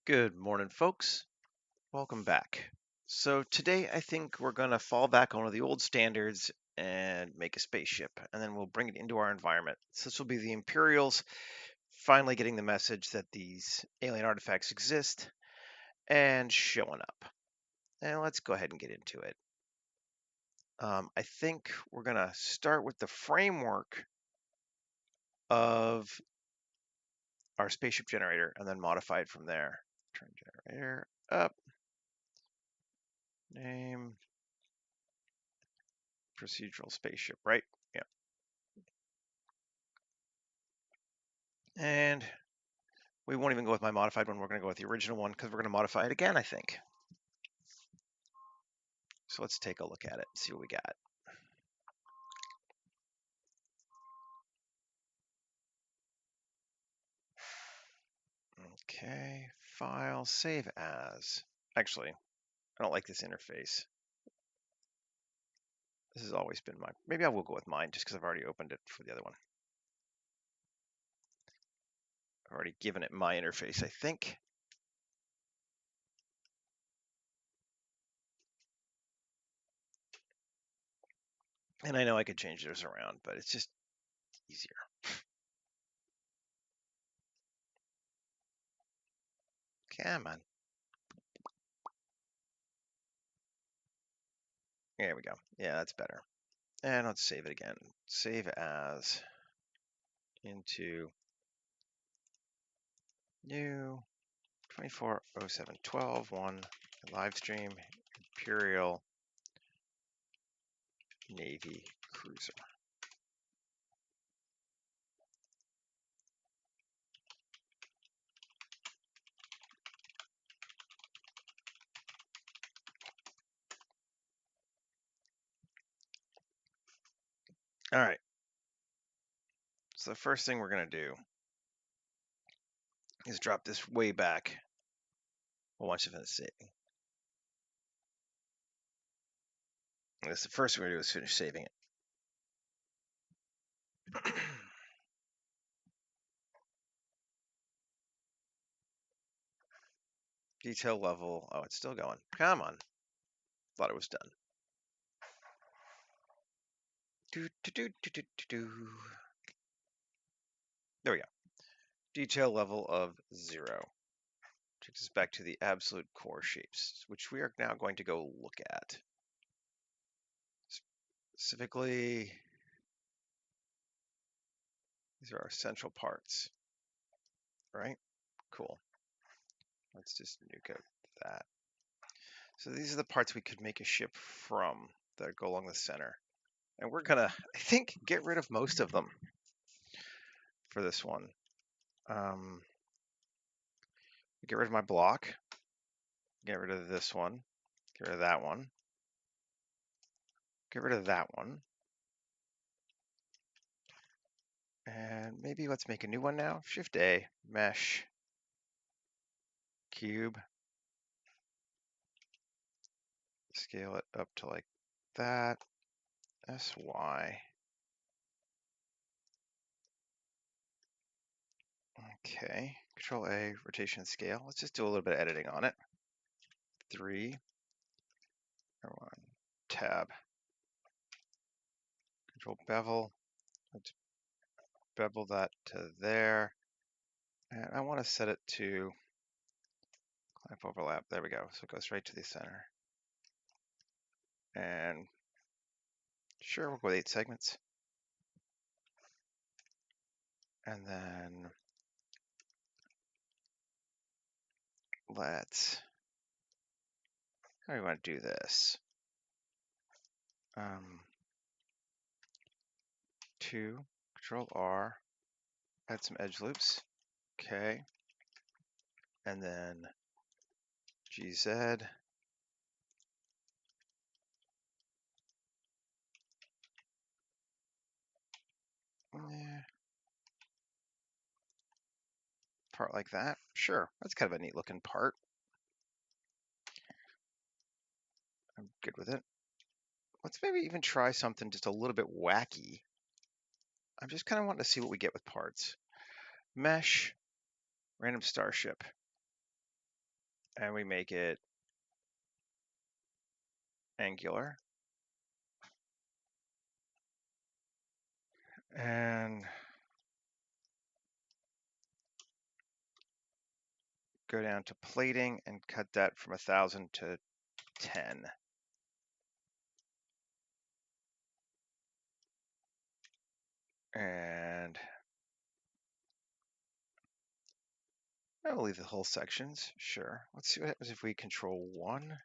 Good morning, folks. Welcome back. So today I think we're going to fall back on one of the old standards and make a spaceship, and then we'll bring it into our environment. So this will be the Imperials finally getting the message that these alien artifacts exist and showing up. And let's go ahead and get into it. I think we're going to start with the framework of our spaceship generator and then modify it from there. Turn generator up, name, procedural spaceship, right? Yeah. And we won't even go with my modified one. We're going to go with the original one because we're going to modify it again, I think. So let's take a look at it, see what we got. Okay, file, save as. Actually, I don't like this interface. This has always been my, maybe I will go with mine just because I've already opened it for the other one. I've already given it my interface, I think. And I know I could change those around, but it's just easier. Come on. There we go. Yeah, that's better. And let's save it again. Save as into new 24/07/12 live stream Imperial Navy cruiser. All right. So the first thing we're going to do is drop this way back a bunch of it saving. That's the first thing we're going to do is finish saving it. Detail level. Oh, it's still going. Come on. Thought it was done. There we go. Detail level of 0. Takes us back to the absolute core shapes, which we are now going to go look at. Specifically, these are our central parts, right? Cool. Let's just nuke out that. So these are the parts we could make a ship from that go along the center. And we're gonna, I think, get rid of most of them for this one. Get rid of my block. Get rid of this one. Get rid of that one. Get rid of that one. And maybe let's make a new one now. Shift A, mesh, cube. Scale it up to like that. SY. Okay. Control A, rotation and scale. Let's just do a little bit of editing on it. 3. Or 1. Tab. Control bevel. Let's bevel that to there. And I want to set it to clamp overlap. There we go. So it goes right to the center. And sure, we'll go with 8 segments. And then let's, how do we want to do this? 2, Control R, add some edge loops. Okay. And then GZ. Yeah. Part like that. Sure, that's kind of a neat looking part. I'm good with it. Let's maybe even try something just a little bit wacky. I'm just kind of wanting to see what we get with parts. Mesh, random starship. and we make it angular. And go down to plating and cut that from 1,000 to 10. And I'll leave the whole sections, sure. Let's see what happens if we control 1,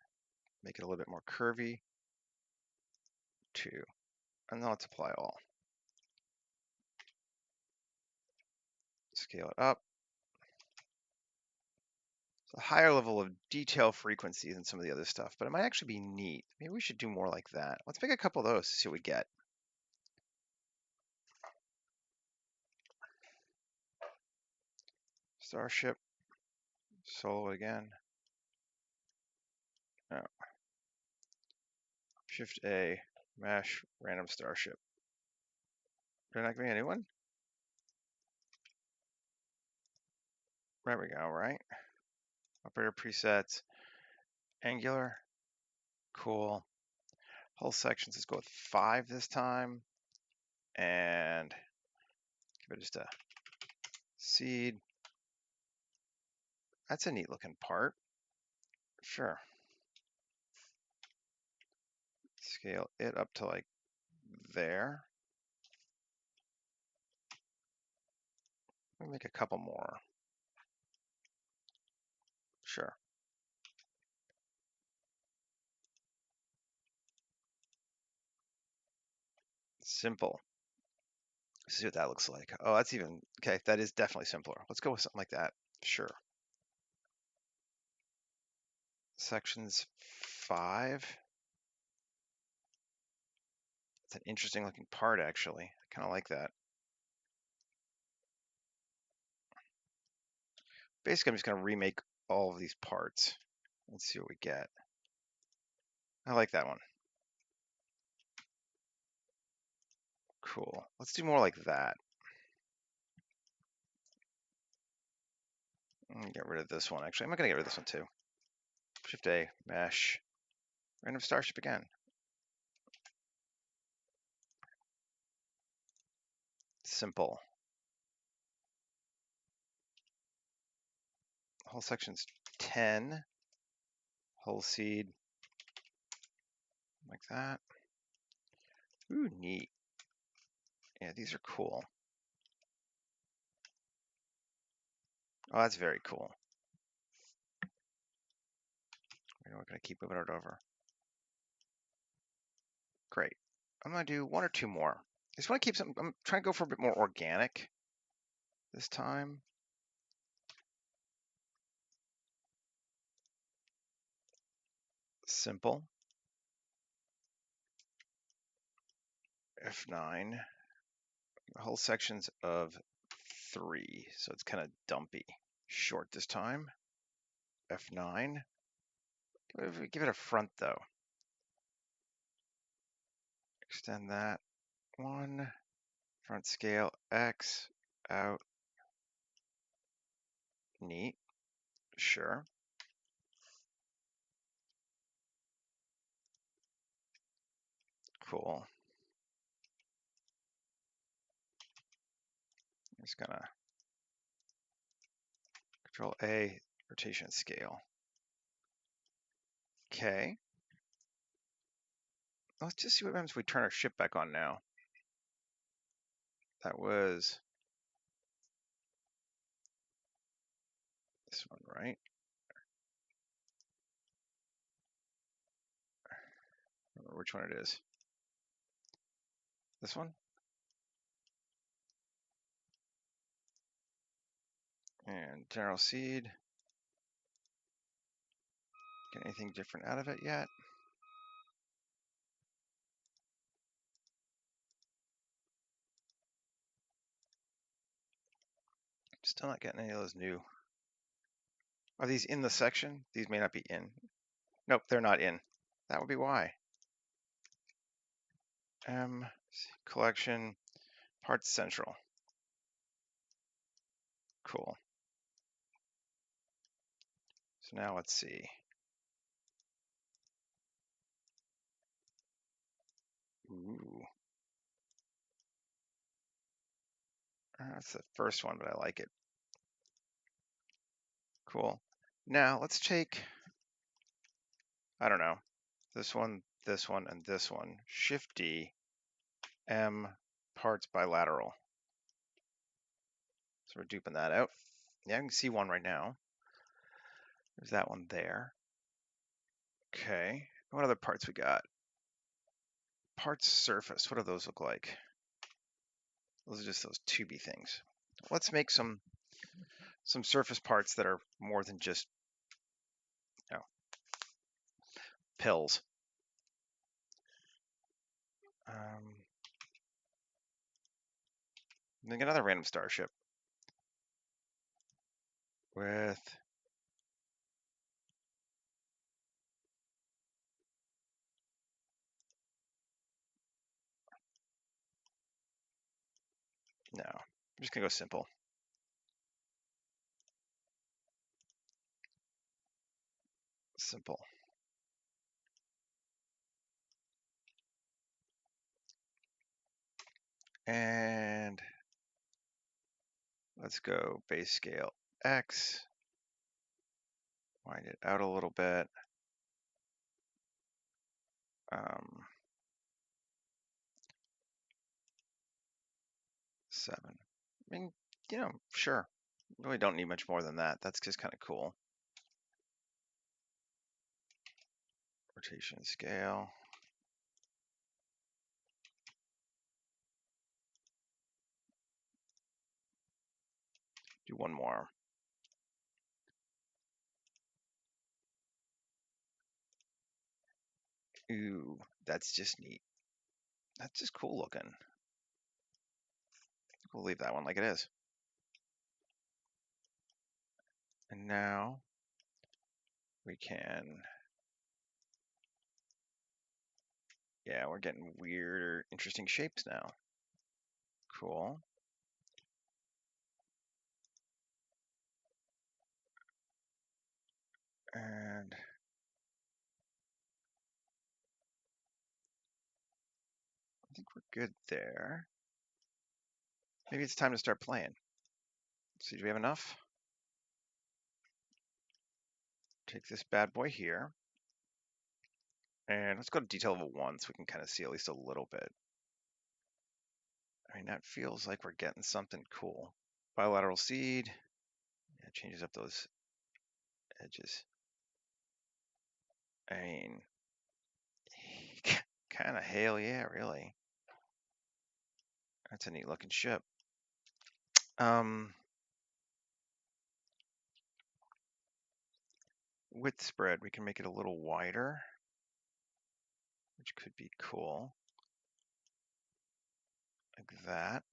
make it a little bit more curvy, 2, and then let's apply all. Scale it up. It's a higher level of detail frequency than some of the other stuff, but it might actually be neat. Maybe we should do more like that. Let's make a couple of those to see what we get. Starship, solo it again. No. Shift A, mesh, random Starship. Did I not give me a new one? There we go, right? Operator presets, angular, cool. Whole sections, let's go with 5 this time. And give it just a seed. That's a neat looking part. Sure. Scale it up to like there. Let me make a couple more. Sure. Simple. Let's see what that looks like. Oh, that's even, okay, that is definitely simpler. Let's go with something like that. Sure. Sections 5. It's an interesting looking part, actually. I kind of like that. Basically, I'm just going to remake all of these parts. Let's see what we get. I like that one. Cool. Let's do more like that. Get rid of this one. Actually, I'm not going to get rid of this one too. Shift A, mesh, random Starship again. Simple. Whole section's 10. Whole seed, like that. Ooh, neat. Yeah, these are cool. Oh, that's very cool. We're going to keep moving it over. Great. I'm going to do 1 or 2 more. I just want to keep something. I'm trying to go for a bit more organic this time. Simple. F9. Whole sections of 3, so it's kind of dumpy. Short this time. F9. Give it a front though. Extend that 1. Front scale X out. Neat. Sure. Cool. I'm just gonna Control A, rotation scale. Okay. Let's just see what happens if we turn our ship back on now. That was this one, right? I don't remember which one it is. This one? And general seed. Get anything different out of it yet? Still not getting any of those new. Are these in the section? These may not be in. Nope, they're not in. That would be why. M, collection, parts central. Cool. So now let's see. Ooh. That's the first one, but I like it. Cool. Now let's take, I don't know, this one, and this one. Shift D, M, parts bilateral. So we're duping that out. Yeah, I can see one right now. There's that one there. Okay. What other parts we got? Parts surface. What do those look like? Those are just those tubey things. Let's make some surface parts that are more than just, you know, pills. Make another random starship with no. I'm just gonna go simple. Simple. And let's go base scale X. Wind it out a little bit. 7. I mean, you know, sure. Really don't need much more than that. That's just kind of cool. Rotation scale. Do one more. Ooh, that's just neat. That's just cool looking. We'll leave that one like it is. And now we can, yeah, we're getting weirder, interesting shapes now. Cool. And I think we're good there. Maybe it's time to start playing. Let's see, do we have enough? Take this bad boy here. And let's go to detail level 1 so we can kind of see at least a little bit. I mean, that feels like we're getting something cool. Bilateral seed. Yeah, it changes up those edges. I mean, kind of hell yeah, really. That's a neat looking ship. Width spread, we can make it a little wider, which could be cool. Like that.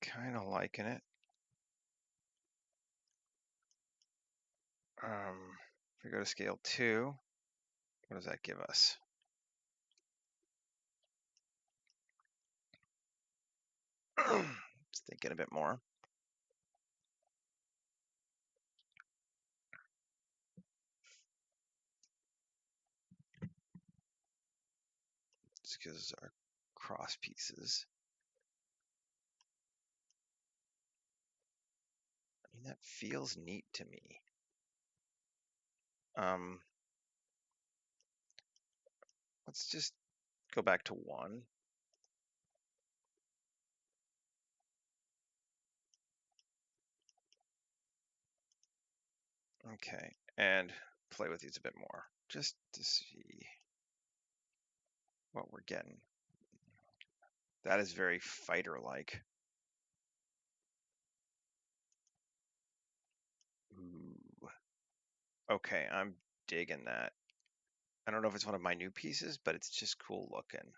Kind of liking it. If we go to scale 2, what does that give us? Just thinking a bit more. Just because our cross pieces. I mean, that feels neat to me. Let's just go back to 1. Okay, and play with these a bit more, just to see what we're getting. That is very fighter-like. Ooh. Okay, I'm digging that. I don't know if it's one of my new pieces, but it's just cool looking.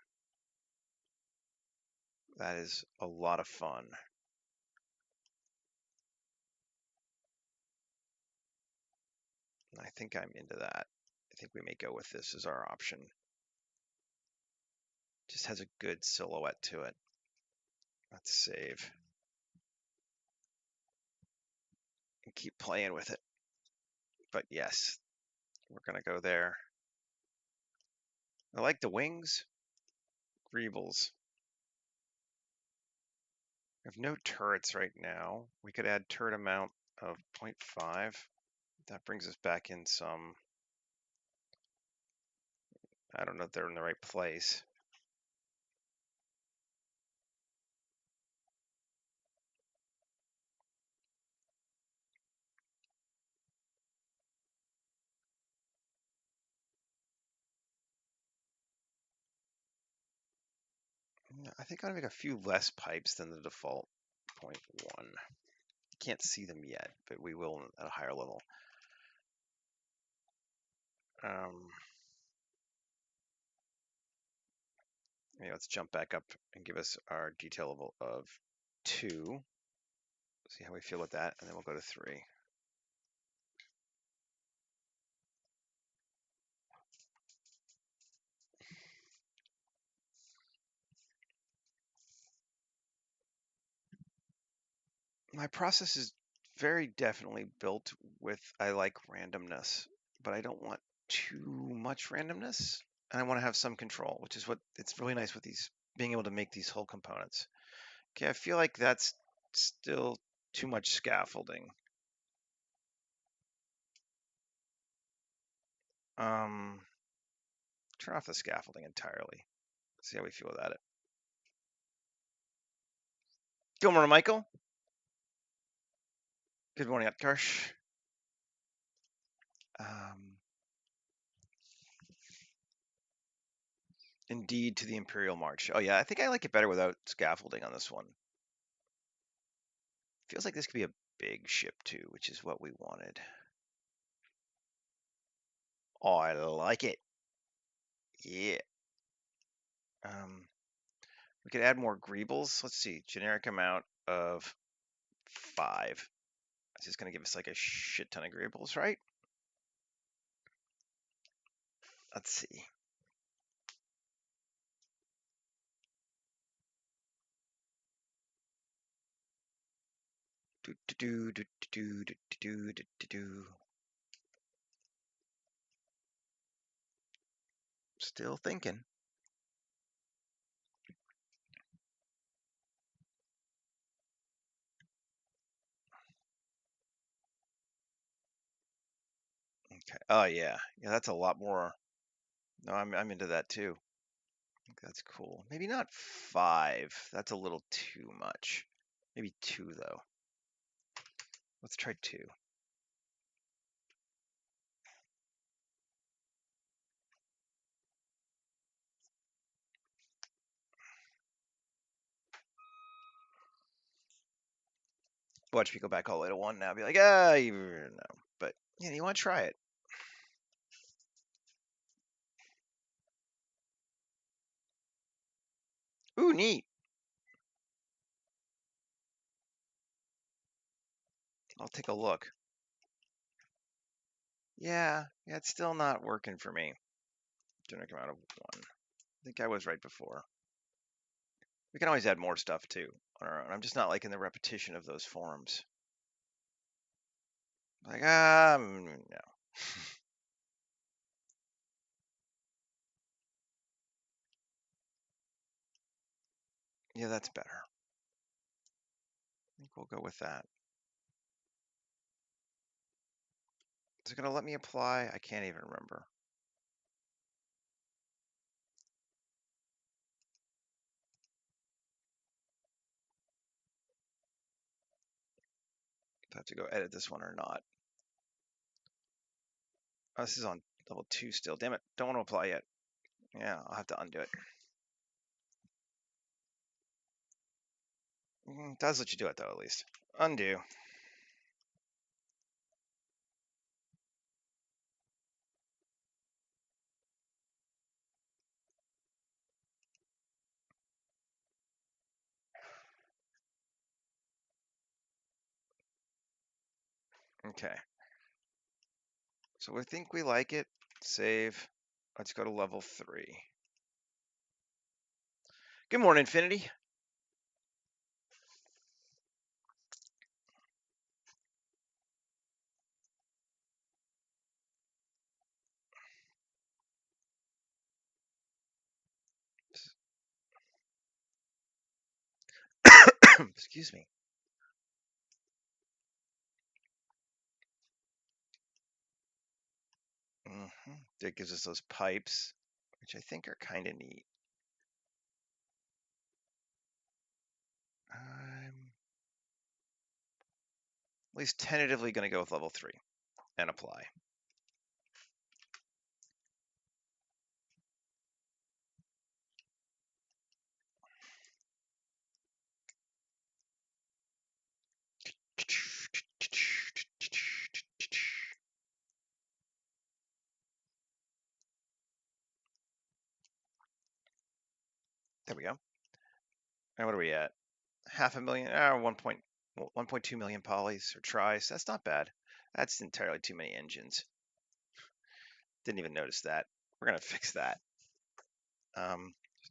That is a lot of fun. I think I'm into that. I think we may go with this as our option. Just has a good silhouette to it. Let's save. and keep playing with it. But yes, we're gonna go there. I like the wings. Greebles. We have no turrets right now. We could add turret amount of 0.5. That brings us back in some. I don't know if they're in the right place. I think I'm gonna make a few less pipes than the default 0.1. Can't see them yet, but we will at a higher level. Let's jump back up and give us our detail level of 2. See how we feel with that, and then we'll go to 3. My process is very definitely built with, I like randomness, but I don't want too much randomness, and I want to have some control, which is what it's really nice with these, being able to make these whole components. Okay, I feel like that's still too much scaffolding. Turn off the scaffolding entirely. See how we feel about it. Good morning, Michael. Good morning, Utkarsh. Indeed to the Imperial March. Oh yeah, I think I like it better without scaffolding on this one. Feels like this could be a big ship too, which is what we wanted. Oh, I like it. Yeah. We could add more greebles. Let's see, generic amount of 5. This is gonna give us like a shit ton of greebles, right? Let's see. Still thinking. Okay. Oh yeah, yeah. That's a lot more. No, I'm into that too. I think that's cool. Maybe not 5. That's a little too much. Maybe 2 though. Let's try 2. Watch me go back all the way to 1 now. Be like, you no. But yeah, you want to try it. Ooh, neat. I'll take a look. Yeah, it's still not working for me. Generic amount of 1. I think I was right before. We can always add more stuff too on our own. I'm just not liking the repetition of those forms. Like, no. Yeah, that's better. I think we'll go with that. Is it going to let me apply? I can't even remember. Do I have to go edit this one or not? Oh, this is on level 2 still. Damn it. Don't want to apply yet. Yeah, I'll have to undo it. Does let you do it though, at least. Undo. Okay. So we think we like it. Save. Let's go to level 3. Good morning, Infinity. Excuse me. That gives us those pipes, which I think are kind of neat. I'm at least tentatively going to go with level 3 and apply. There we go. And what are we at? Half a million, 1.2 million polys or tries. That's not bad. That's entirely too many engines. Didn't even notice that. We're gonna fix that. There's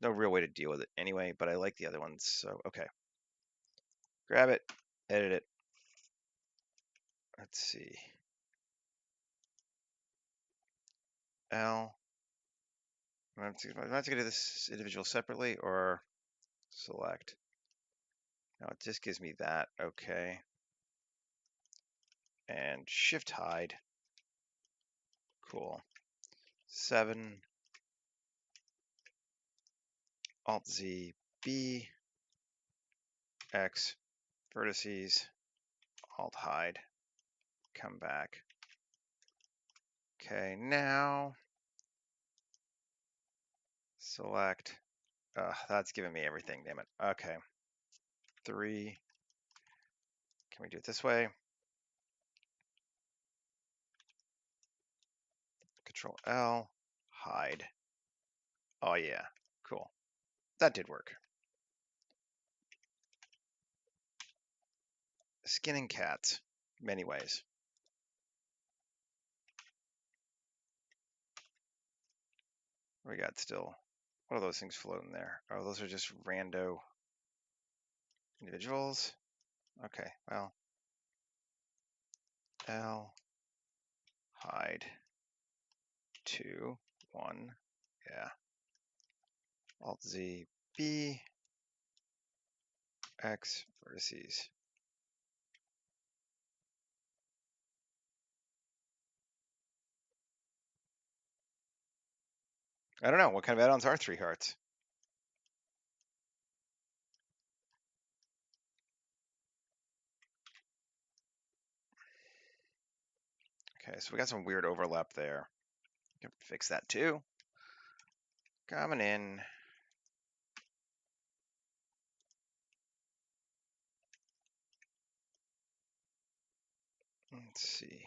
no real way to deal with it anyway, but I like the other ones, so okay. Grab it, edit it. Let's see. L. I'm not gonna do this individual separately or select. No, it just gives me that. Okay. And shift hide. Cool. 7 Alt Z B X vertices Alt hide. Come back. Okay, now select. That's giving me everything, damn it. Okay. 3. Can we do it this way? Control L, hide. Oh yeah, cool. That did work. Skinning cats, many ways. We got still. What are those things floating there? Oh, those are just rando individuals. Okay, well, L, hide, 2, 1, yeah. Alt Z, B, X, vertices. I don't know, what kind of add-ons are 3 hearts? Okay, so we got some weird overlap there. Can fix that too. Coming in. Let's see.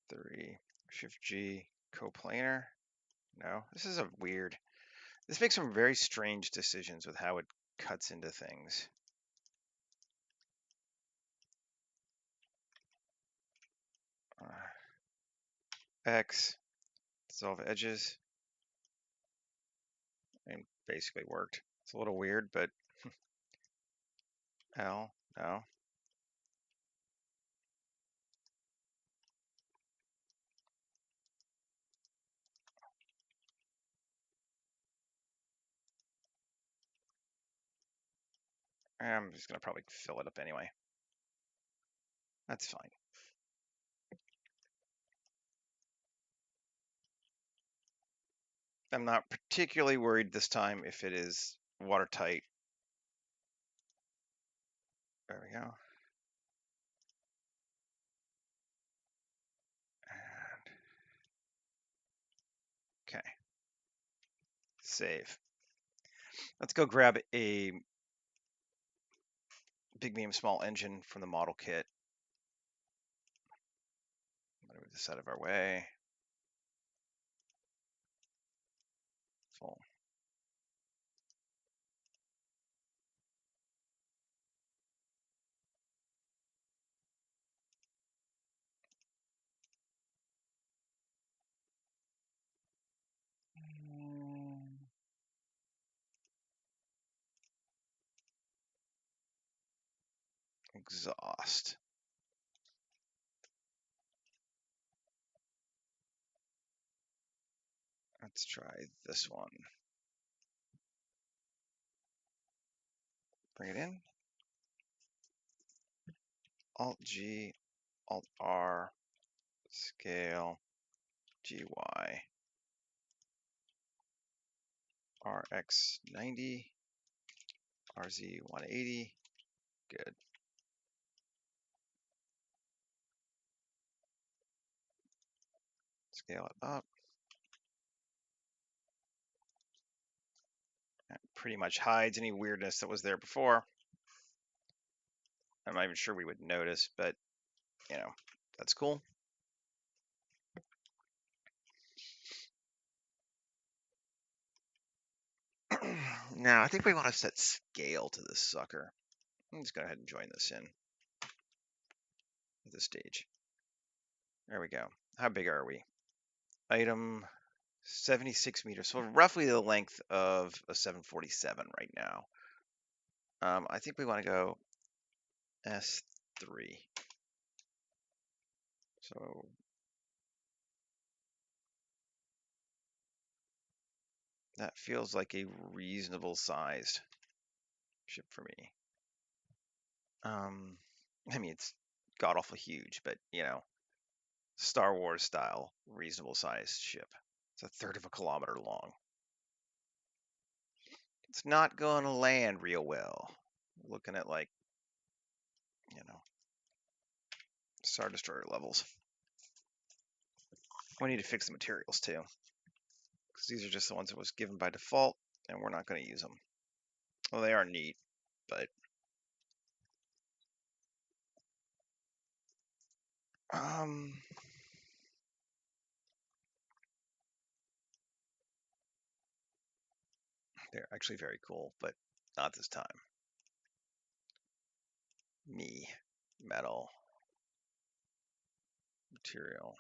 3, Shift G, coplanar. No, this is a weird. This makes some very strange decisions with how it cuts into things. X, dissolve edges. And basically worked. It's a little weird, but L, no. I'm just gonna probably fill it up anyway. That's fine. I'm not particularly worried this time if it is watertight. There we go. And okay. Save. Let's go grab a big, medium, small engine from the model kit. Move this out of our way. Full. Exhaust. Let's try this one. bring it in. Alt-G, Alt-R, scale, GY, RX90, RZ180, good. Scale it up. That pretty much hides any weirdness that was there before. I'm not even sure we would notice, but you know, that's cool. Now, I think we want to set scale to this sucker. Let's go ahead and join this in at this stage. There we go. How big are we? Item 76 meters, so roughly the length of a 747 right now. I think we want to go S3. So that feels like a reasonable sized ship for me. I mean, it's god awful huge, but you know, Star Wars style, reasonable sized ship. It's a third of a kilometer long. It's not going to land real well. Looking at like, you know, Star Destroyer levels. We need to fix the materials too, because these are just the ones that was given by default, and we're not going to use them. Well, they are neat, but they're actually very cool, but not this time. Metal, material,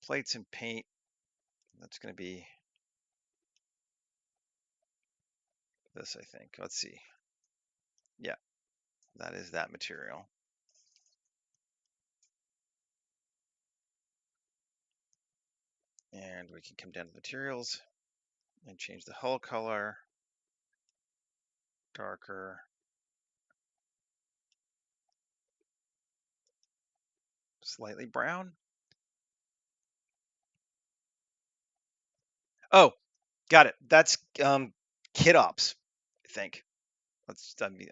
plates and paint. That's going to be this, I think. Let's see. Yeah, that is that material. And we can come down to materials and change the hull color, darker, slightly brown. Oh, got it. That's kit ops, I think.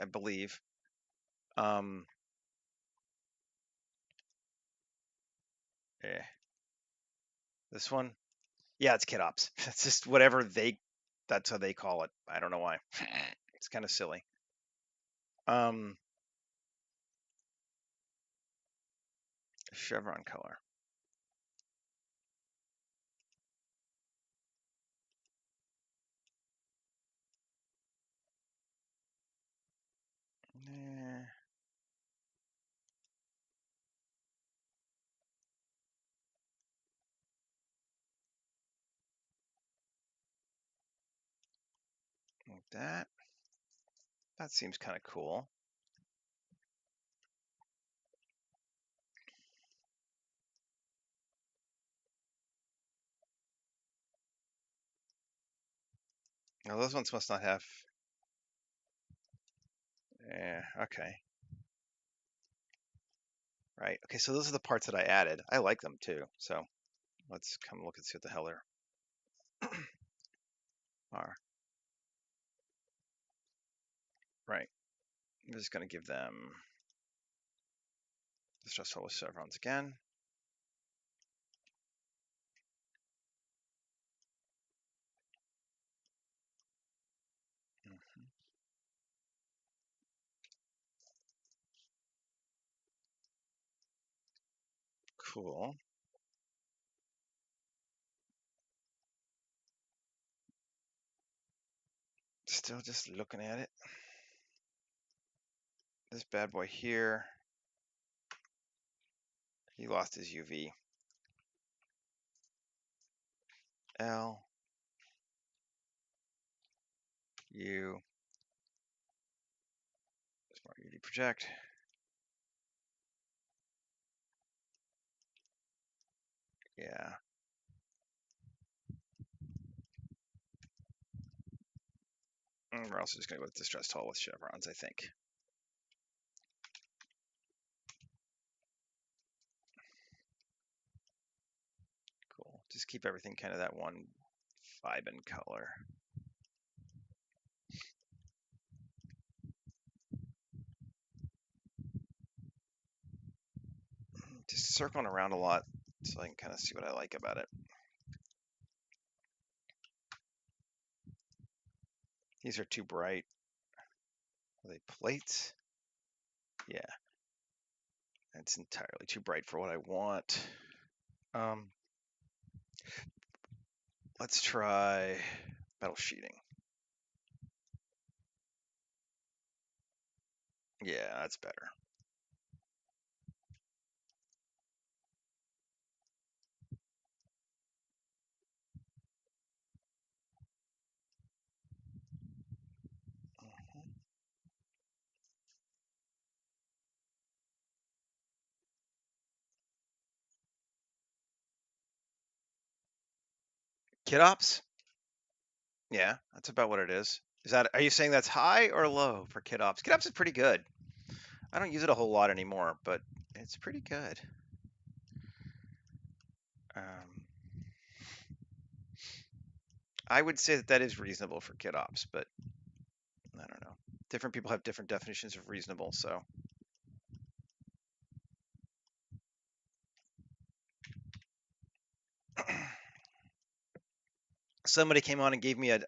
I believe. Yeah. This one, yeah, it's kit ops. It's just whatever that's how they call it. I don't know why. It's kind of silly. Chevron color. Like that. That seems kind of cool. Now those ones must not have. Yeah, okay. Right. Okay, so those are the parts that I added. I like them too. So let's come look and see what the hell they're are. Right. I'm just going to give them the stress level chevrons again. Cool. Still just looking at it. This bad boy here, he lost his UV. L, U, smart UV project. Yeah. And we're also just going to go with distressed hull with chevrons, I think. Cool. Just keep everything kind of that one vibe and color. Just circling around a lot so I can kind of see what I like about it. These are too bright. Are they plates? Yeah. It's entirely too bright for what I want. Let's try metal sheeting. Yeah, that's better. Kit ops? Yeah, that's about what it is. Are you saying that's high or low for kit ops? Kit ops is pretty good. I don't use it a whole lot anymore, but it's pretty good. I would say that is reasonable for kit ops, but I don't know. Different people have different definitions of reasonable, so. Somebody came on and gave me a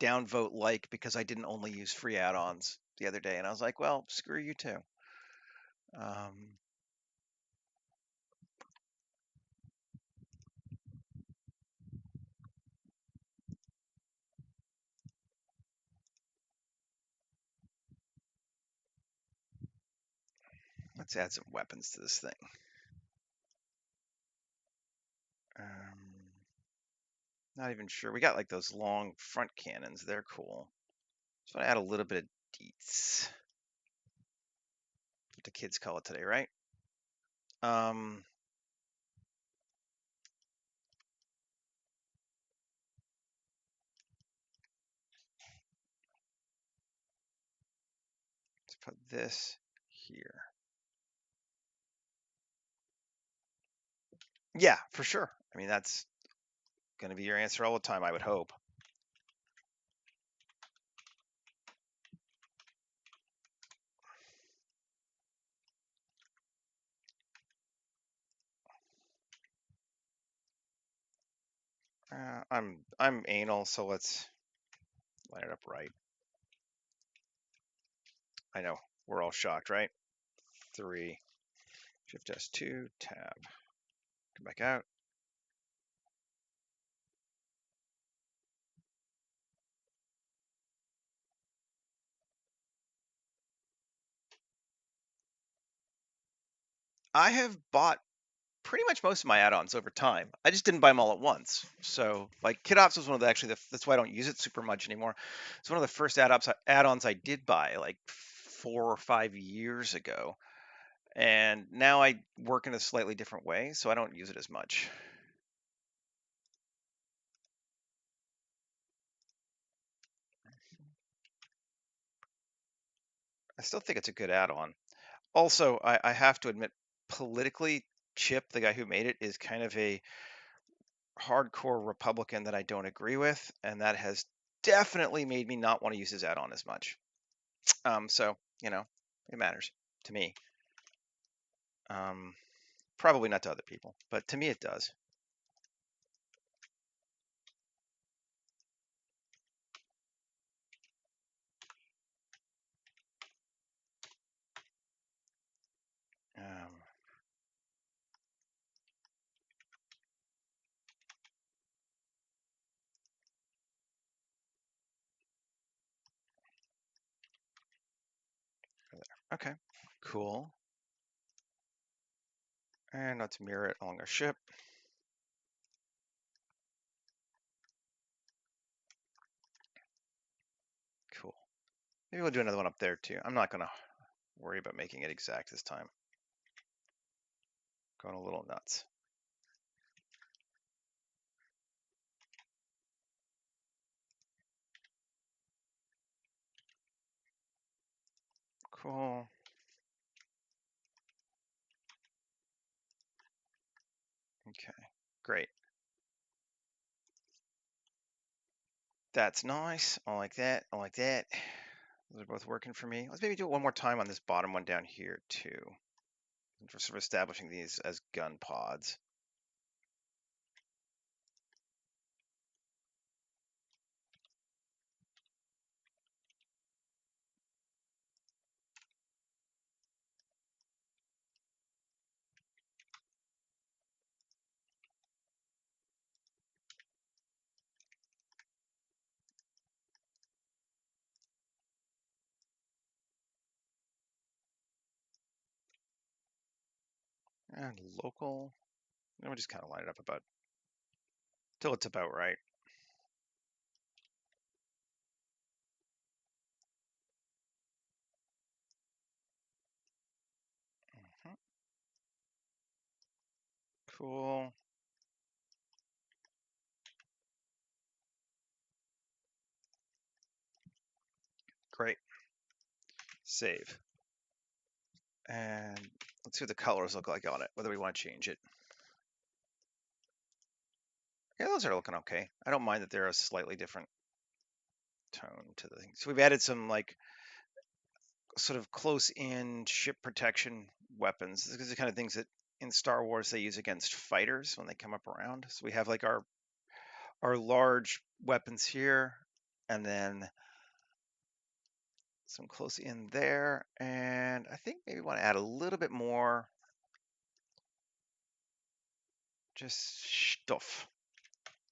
downvote like because I didn't only use free add-ons the other day, and I was like, well, screw you too. Let's add some weapons to this thing. Not even sure. We got like those long front cannons. They're cool. Just want to add a little bit of deets. What the kids call it today, right? Let's put this here. Yeah, for sure. I mean, that's going to be your answer all the time, I would hope. I'm anal, so let's line it up right. I know we're all shocked, right? 3, Shift S2, tab. Come back out. I have bought pretty much most of my add-ons over time. I just didn't buy them all at once. So like KitOps was one of the that's why I don't use it super much anymore. It's one of the first add-ons I did buy like 4 or 5 years ago. And now I work in a slightly different way, so I don't use it as much. I still think it's a good add-on. Also, I have to admit, politically, Chip, the guy who made it, is kind of a hardcore Republican that I don't agree with, and that has definitely made me not want to use his add-on as much. So, you know, it matters to me. Probably not to other people, but to me it does. Okay, cool. And let's mirror it along our ship. Cool. Maybe we'll do another one up there too. I'm not going to worry about making it exact this time. Going a little nuts. Cool. Okay, great. That's nice. I like that. I like that. Those are both working for me. Let's maybe do it one more time on this bottom one down here too. For sort of establishing these as gun pods. And local. And we just kind of line it up about till it's about right. Mhm. Cool. Great. Save. And let's see what the colors look like on it, whether we want to change it. Yeah, those are looking okay. I don't mind that they're a slightly different tone to the thing. So we've added some like sort of close in ship protection weapons. These are the kind of things that in Star Wars they use against fighters when they come up around. So we have like our large weapons here, and then some close in there. And I think maybe want to add a little bit more just stuff.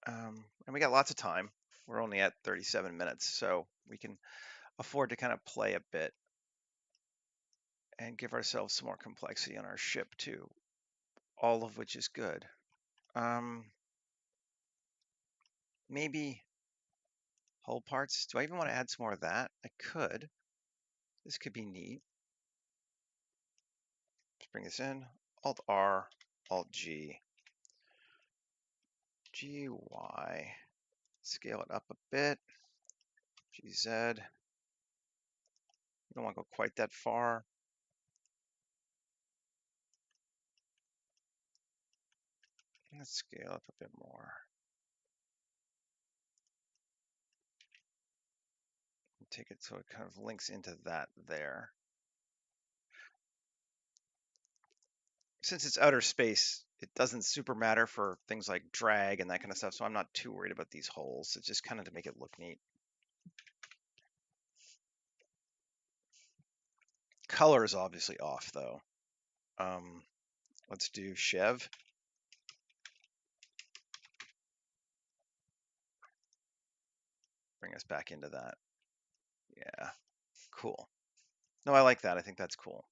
And we got lots of time. We're only at 37 minutes, so we can afford to kind of play a bit and give ourselves some more complexity on our ship too, all of which is good. Maybe hull parts. Do I even want to add some more of that? I could. This could be neat. Let's bring this in. Alt R, Alt G, G, Y. Scale it up a bit. GZ. We don't want to go quite that far. Let's scale up a bit more. Take it so it kind of links into that there. Since it's outer space, it doesn't super matter for things like drag and that kind of stuff, so I'm not too worried about these holes. It's just kind of to make it look neat. Color is obviously off though. Let's do Chev. Bring us back into that. Yeah, cool. No, I like that. I think that's cool.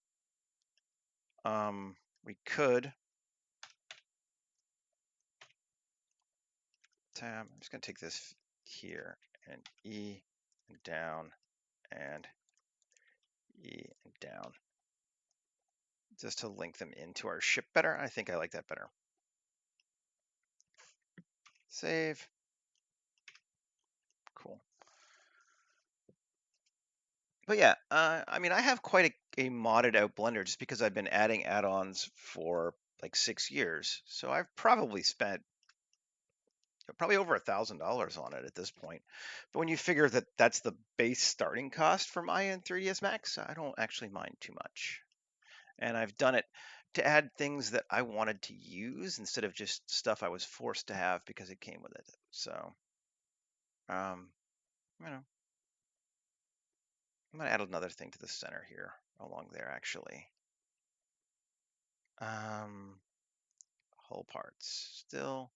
We could tab. I'm just gonna take this here and E and down and E and down, just to link them into our ship better. I think I like that better. Save. Cool. But yeah, I mean, I have quite a modded out Blender just because I've been adding add-ons for like 6 years. So I've probably spent probably over $1,000 on it at this point. But when you figure that that's the base starting cost for my 3ds Max, I don't actually mind too much. And I've done it to add things that I wanted to use instead of just stuff I was forced to have because it came with it. So, um, you know, I'm gonna add another thing to the center here along there actually. Hull parts still.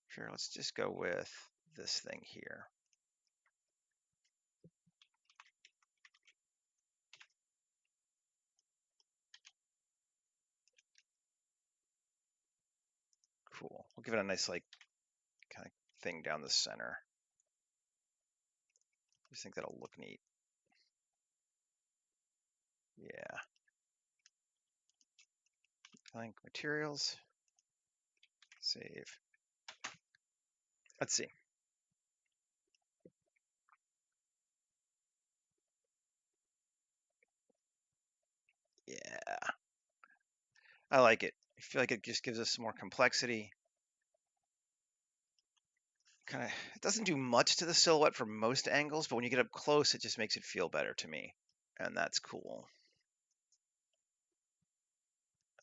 Sure, let's just go with this thing here. Cool. We'll give it a nice like kind of thing down the center. I just think that'll look neat. Yeah. Blank materials. Save. Let's see. Yeah, I like it. I feel like it just gives us some more complexity. Kind of, it doesn't do much to the silhouette from most angles, but when you get up close, it just makes it feel better to me, and that's cool.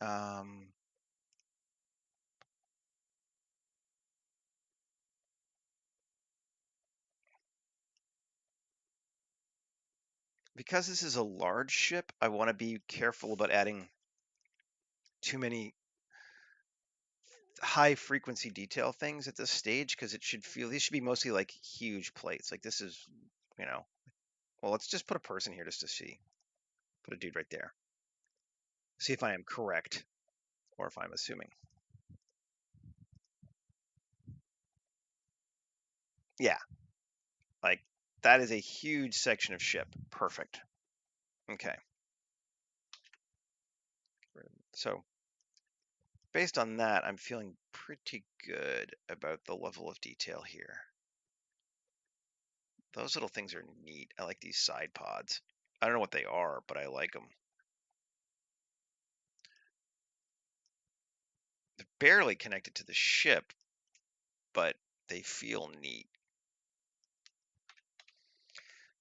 Um, because this is a large ship, I want to be careful about adding too many high frequency detail things at this stage because it should feel these should be mostly like huge plates. Like this is, you know, well, let's just put a person here just to see. Put a dude right there. See if I am correct or if I'm assuming. Yeah, like that is a huge section of ship. Perfect. Okay. So based on that, I'm feeling pretty good about the level of detail here. Those little things are neat. I like these side pods. I don't know what they are, but I like them. They're barely connected to the ship, but they feel neat.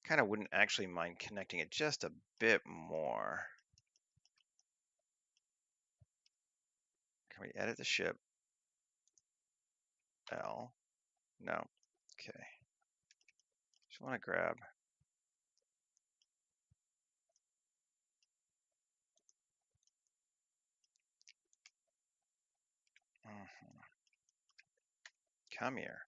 Kind of wouldn't actually mind connecting it just a bit more. Can we edit the ship? L? No. Okay. Just want to grab. Come here.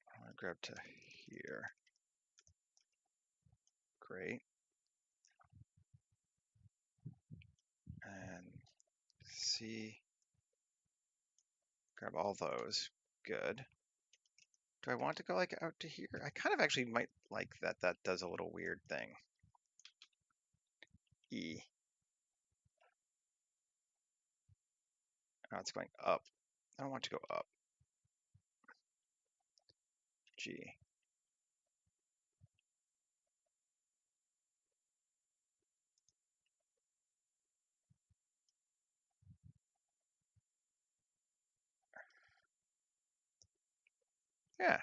I want to grab to here. Great. And C. Grab all those. Good. Do I want to go like out to here? I kind of actually might like that. That does a little weird thing. E. Now it's going up. I don't want to go up. G. Yeah,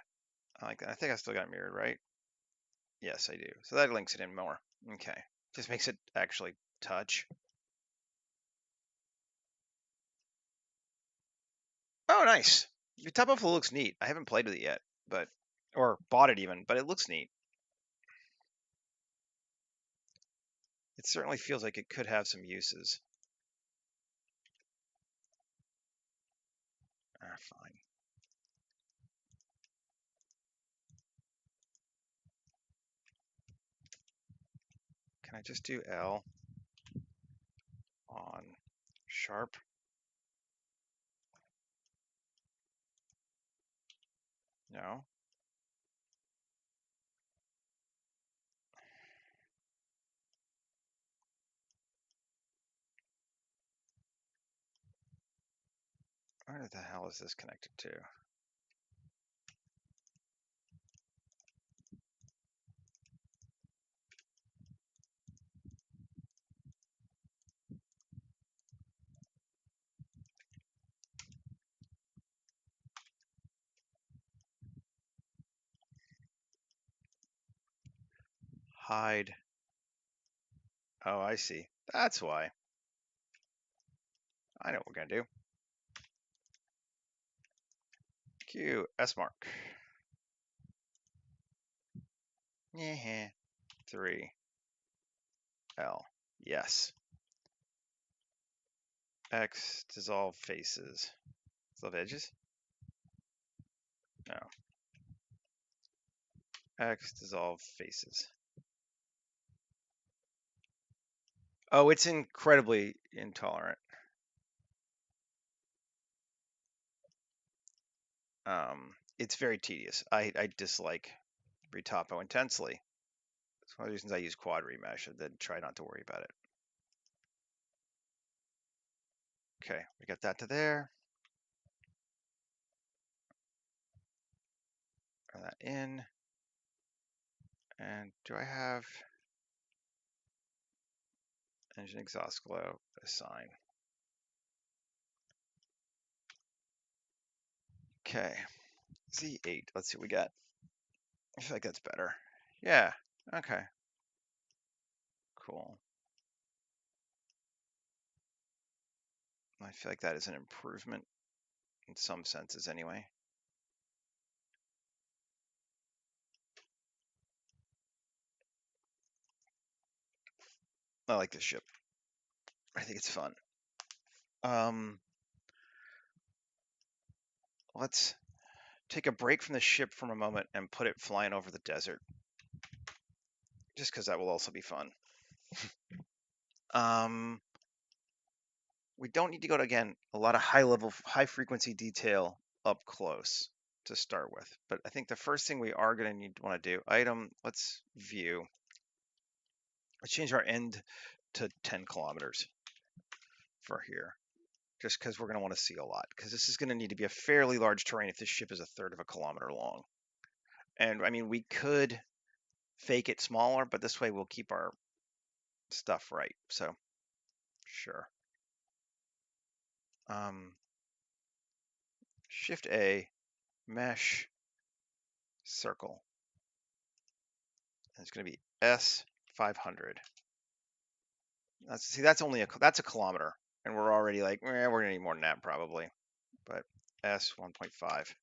I like that. I think I still got it mirrored, right? Yes, I do. So that links it in more. Okay. Just makes it actually touch. Oh, nice. The top buffalo looks neat. I haven't played with it yet, but or bought it even, but it looks neat. It certainly feels like it could have some uses. Fine. Can I just do L on sharp? No. Where the hell is this connected to? Hide. Oh, I see. That's why. I know what we're gonna do. Q, S mark. Yeah. 3. L. Yes. X, dissolve faces. Dissolve edges? No. X, dissolve faces. Oh, it's incredibly intolerant. It's very tedious. I dislike retopo intensely. It's one of the reasons I use quad remesh and then try not to worry about it. Okay, we got that to there. Turn that in. And do I have engine exhaust glow assign? Okay, Z8. Let's see what we got. I feel like that's better. Yeah, okay, cool. I feel like that is an improvement in some senses anyway. I like this ship. I think it's fun. Let's take a break from the ship for a moment and put it flying over the desert. Just because that will also be fun. We don't need to go to, again, a lot of high frequency detail up close to start with. But I think the first thing we are going to want to do, item, let's view. Let's change our end to 10 kilometers for here. Just because we're going to want to see a lot. Because this is going to need to be a fairly large terrain if this ship is a third of a kilometer long. And I mean, we could fake it smaller, but this way we'll keep our stuff right. So, sure. Shift A, mesh, circle. And it's going to be S500. That's only that's a kilometer, and we're already like, we're gonna need more than that probably. But S 1.5,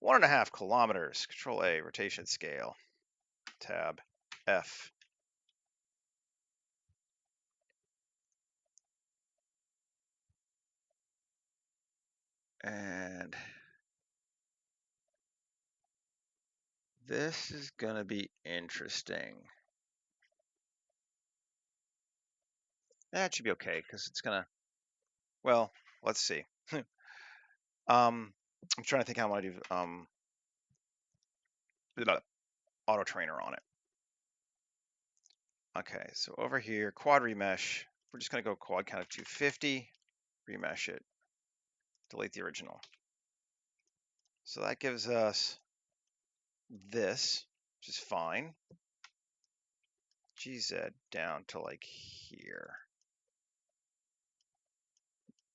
1.5 kilometers. Control A, rotation scale, tab F. And this is gonna be interesting. That should be okay because it's gonna. Well, let's see. I'm trying to think how I want to do auto trainer on it. Okay, so over here, quad remesh. We're just gonna go quad count of 250, remesh it, delete the original. So that gives us this, which is fine. GZ down to like here.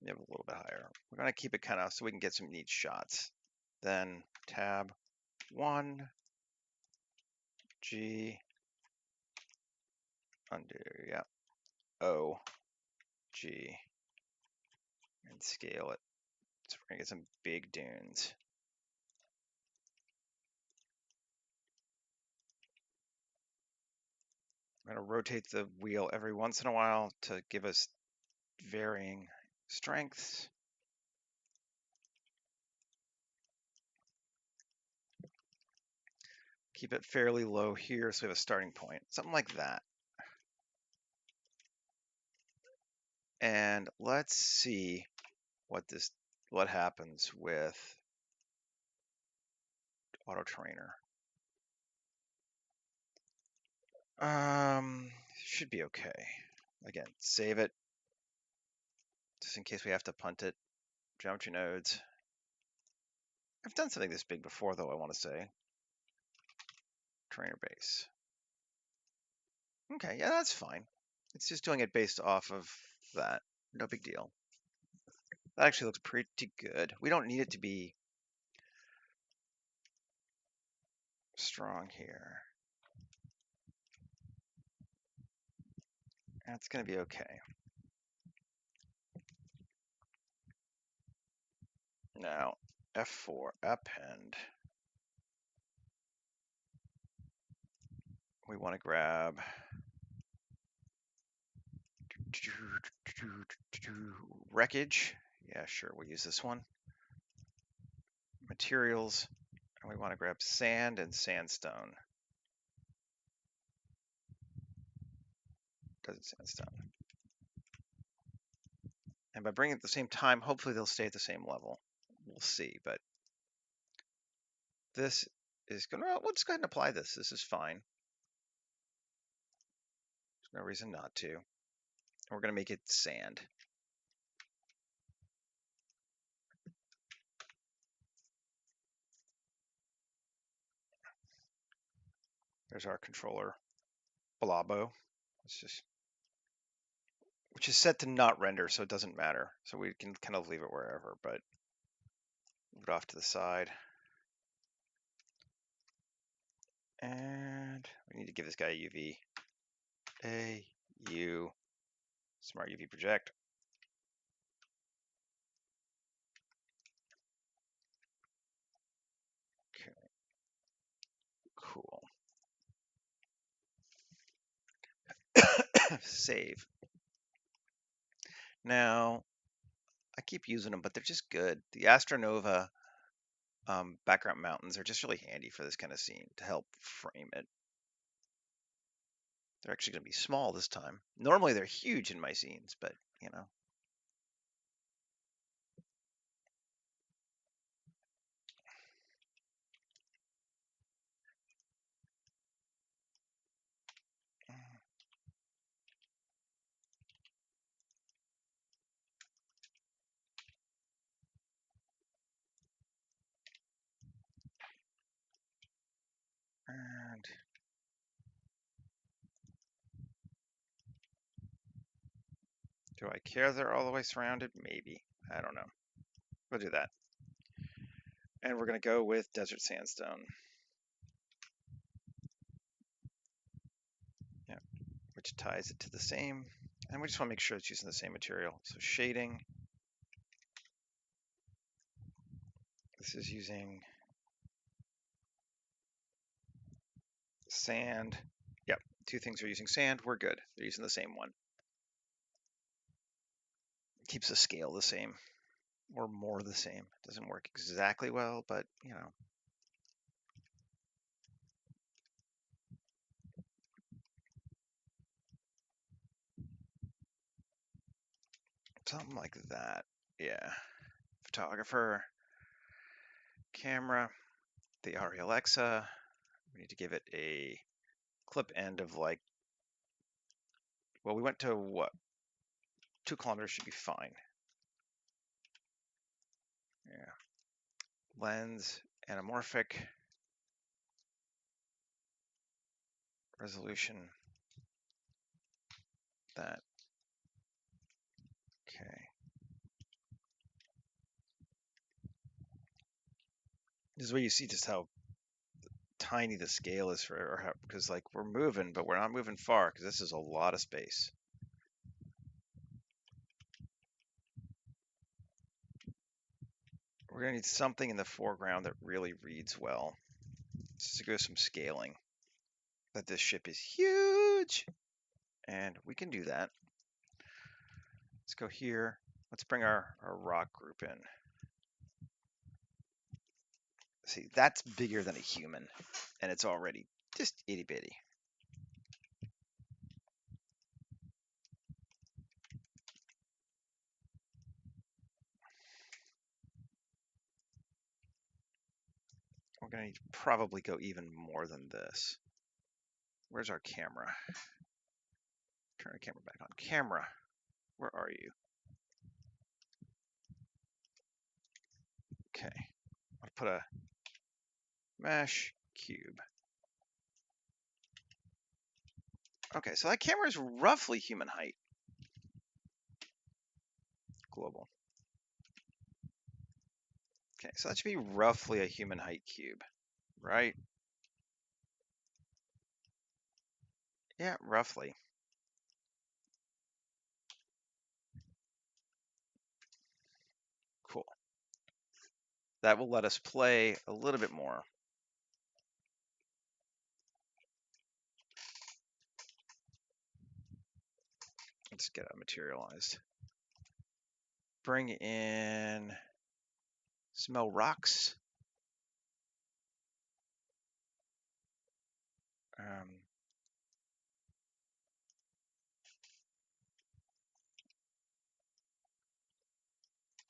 Maybe a little bit higher. We're gonna keep it kind of so we can get some neat shots. Then tab 1, G, undo, yeah, O, G, and scale it. So we're gonna get some big dunes. I'm gonna rotate the wheel every once in a while to give us varying strengths. Keep it fairly low here so we have a starting point, something like that. And let's see what happens with auto trainer. Should be okay. Again, save it just in case we have to punt it. Geometry nodes. I've done something this big before, though, I want to say. Trainer base. Okay, yeah, that's fine. It's just doing it based off of that. No big deal. That actually looks pretty good. We don't need it to be strong here. That's going to be okay. Now, F4, append. We want to grab wreckage. Yeah, sure, we'll use this one. Materials, and we want to grab sand and sandstone. Desert sandstone. And by bringing it at the same time, hopefully they'll stay at the same level. We'll see, but this is going to, we'll just go ahead and apply this. This is fine. There's no reason not to. And we're going to make it sand. There's our controller, Blobbo. It's just, which is set to not render, so it doesn't matter. So we can kind of leave it wherever, but move it off to the side. And we need to give this guy a UV. AU, smart UV project. Okay, cool. Save. Now, I keep using them, but they're just good. The Astronova background mountains are just really handy for this kind of scene to help frame it. They're actually going to be small this time. Normally they're huge in my scenes, but you know. And do I care they're all the way surrounded? Maybe. I don't know. We'll do that. And we're going to go with desert sandstone. Yeah, which ties it to the same. And we just want to make sure it's using the same material. So shading. This is using sand. Yep, two things are using sand. We're good. They're using the same one. Keeps the scale the same, or more the same. Doesn't work exactly well, but you know. Something like that. Yeah. Photographer, camera, the ARRI Alexa. We need to give it a clip end of like, well, we went to what? 2 kilometers should be fine. Yeah. Lens, anamorphic, resolution, that. Okay. This is where you see just how tiny the scale is for, how, because like we're moving, but we're not moving far because this is a lot of space. We're gonna need something in the foreground that really reads well. Just to go some scaling. That this ship is huge, and we can do that. Let's go here. Let's bring our rock group in. See, that's bigger than a human, and it's already just itty bitty. We're going to need to probably go even more than this. Where's our camera? Turn the camera back on. Camera, where are you? Okay, I'll put a mesh cube. Okay, so that camera is roughly human height. Global. Okay, so that should be roughly a human height cube, right? Yeah, roughly. Cool. That will let us play a little bit more. Let's get it materialized. Bring in smell rocks.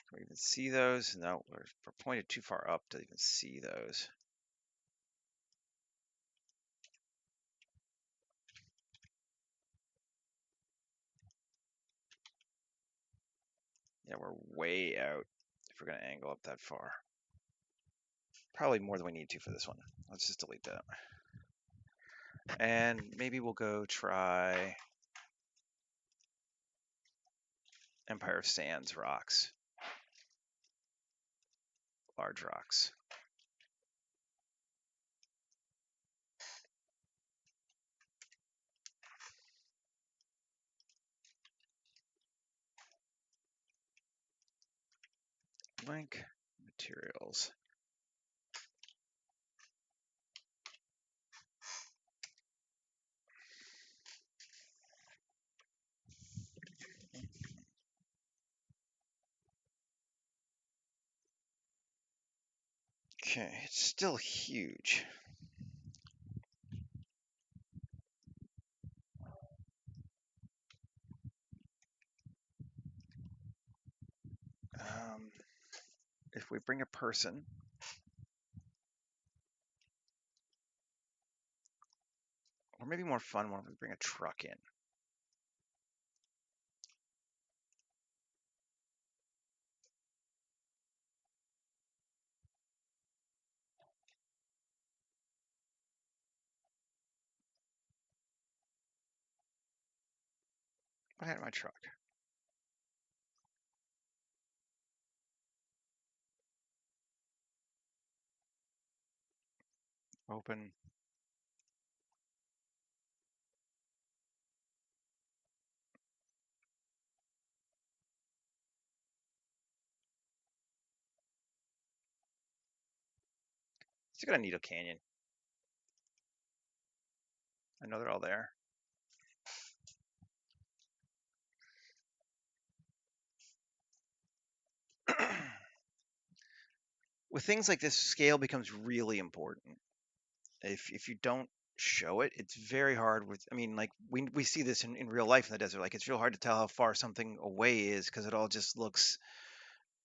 Can we even see those? No, we're pointed too far up to even see those. Yeah, we're way out if we're going to angle up that far. Probably more than we need to for this one. Let's just delete that. And maybe we'll go try Empire of Sands rocks. Large rocks. Link materials. Okay, it's still huge. If we bring a person, or maybe more fun when we bring a truck in. What happened to my truck? Open. Still got a Needle Canyon. I know they're all there. With things like this, scale becomes really important. If you don't show it, it's very hard with, I mean, like we see this in real life in the desert. Like it's real hard to tell how far something away is because it all just looks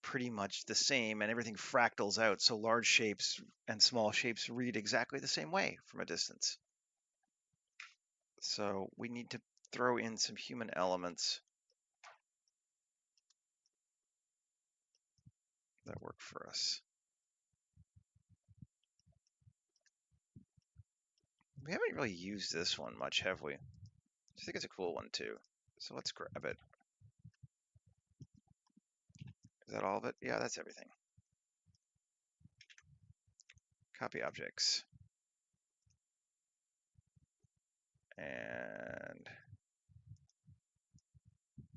pretty much the same and everything fractals out. So large shapes and small shapes read exactly the same way from a distance. So we need to throw in some human elements that work for us. We haven't really used this one much, have we? I think it's a cool one too. So let's grab it. Is that all of it? Yeah, that's everything. Copy objects. And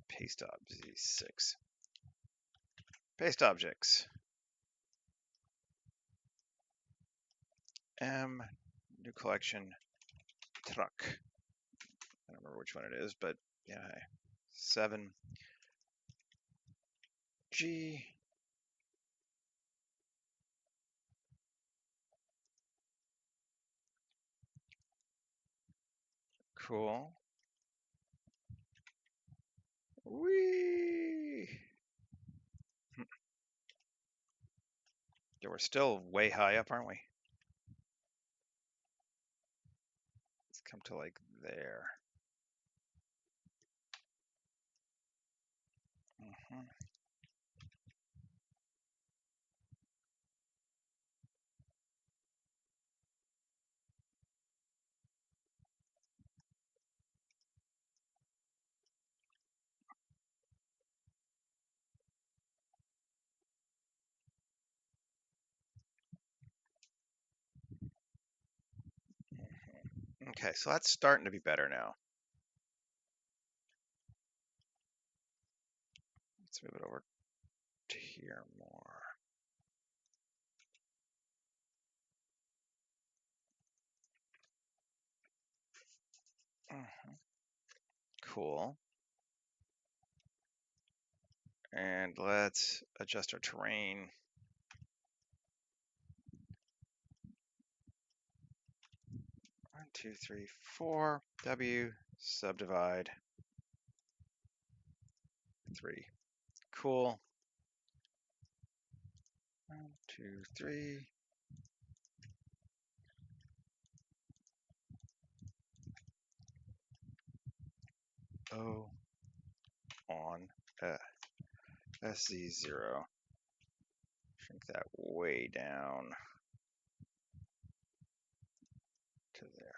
paste objects 6. Paste objects. M, new collection, truck. I don't remember which one it is, but yeah. 7, G, cool. Whee! Yeah, we're still way high up, aren't we? Let's come to like there. Mhm. Okay, so that's starting to be better now. Let's move it over to here more. Mhm. Cool. And let's adjust our terrain. 1, 2, 3, 4. W, subdivide 3. Cool. 1, 2, 3. O on SZ0. Shrink that way down to there.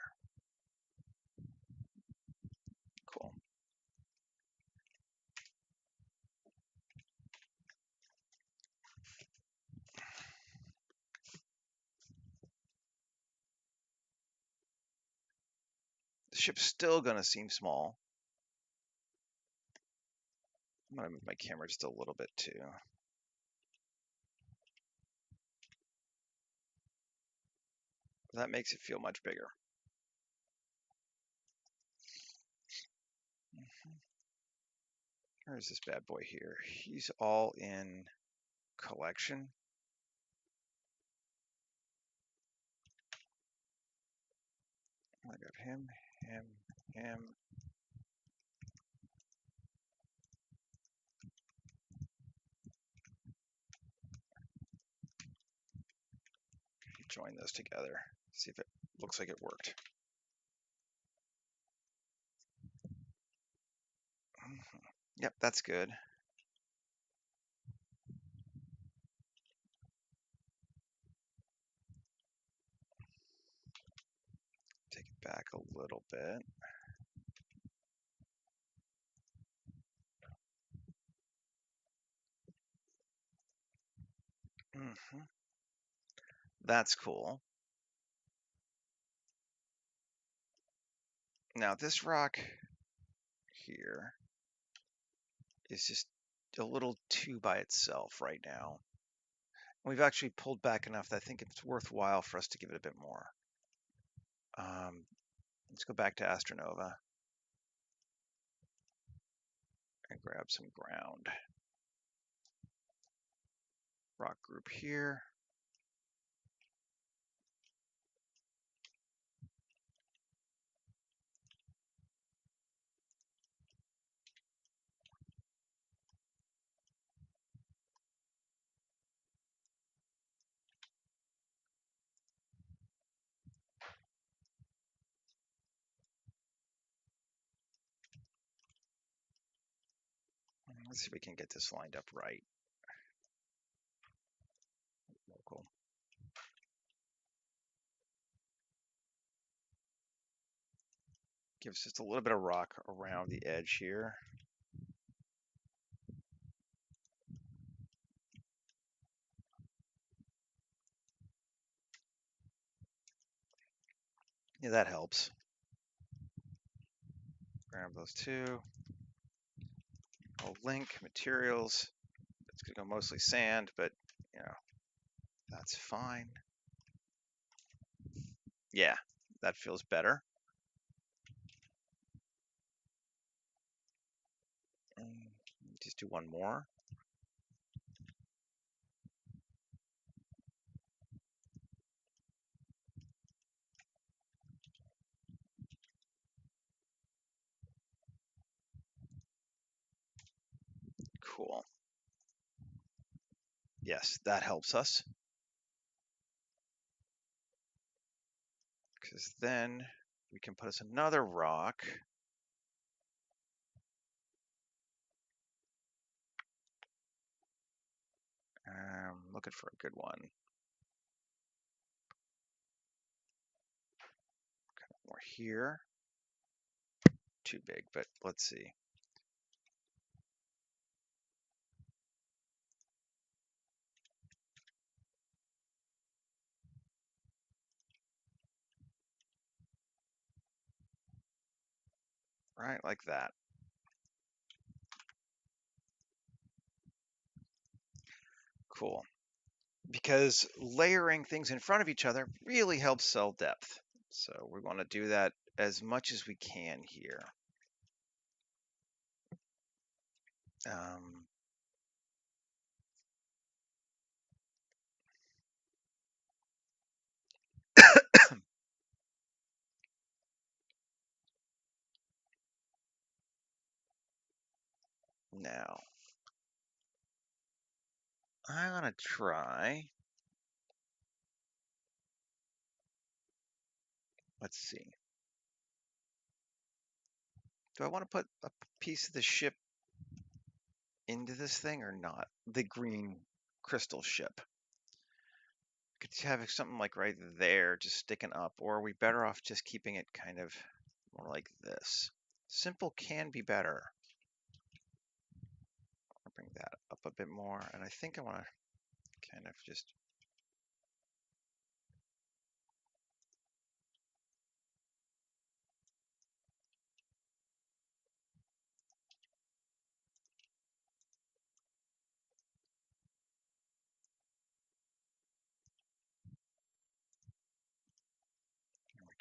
ship's still going to seem small. I'm going to move my camera just a little bit too. That makes it feel much bigger. Where's this bad boy here? He's all in collection. I got him. Join those together. See if it looks like it worked. Yep, that's good. Take it back a little bit. That's cool. Now this rock here is just a little too by itself right now. We've actually pulled back enough that I think it's worthwhile for us to give it a bit more. Let's go back to Astronova and grab some ground. Rock group here. Let's see if we can get this lined up right. Local. Gives just a little bit of rock around the edge here. Yeah, that helps. Grab those two. I'll link materials. It's gonna go mostly sand, but you know, that's fine. Yeah, that feels better. Just do one more. Cool. Yes, that helps us. Because then we can put us another rock. Looking for a good one. Kind of more here. Too big, but let's see. Right, like that. Cool. Because layering things in front of each other really helps cell depth. So we want to do that as much as we can here. Now, I want to try. Let's see. Do I want to put a piece of the ship into this thing or not? The green crystal ship. Could have something like right there just sticking up, or are we better off just keeping it kind of more like this? Simple can be better. I'll bring that up a bit more, and I think I want to kind of just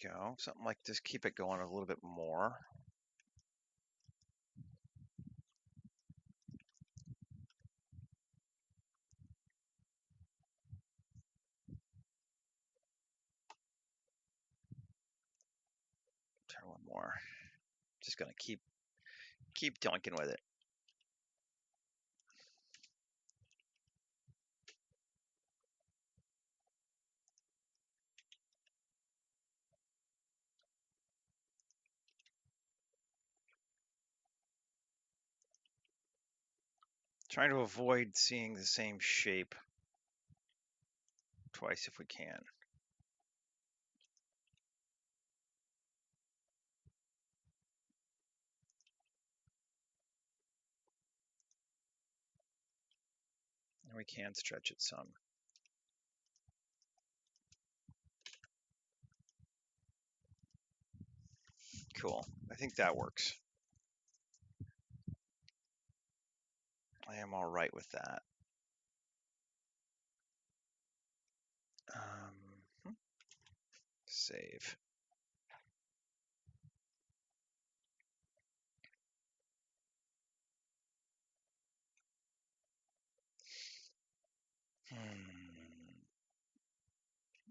go. Something like this, keep it going a little bit more. Turn one more. Just gonna keep dunking with it. Trying to avoid seeing the same shape twice if we can. And we can stretch it some. Cool. I think that works. I am all right with that. Save.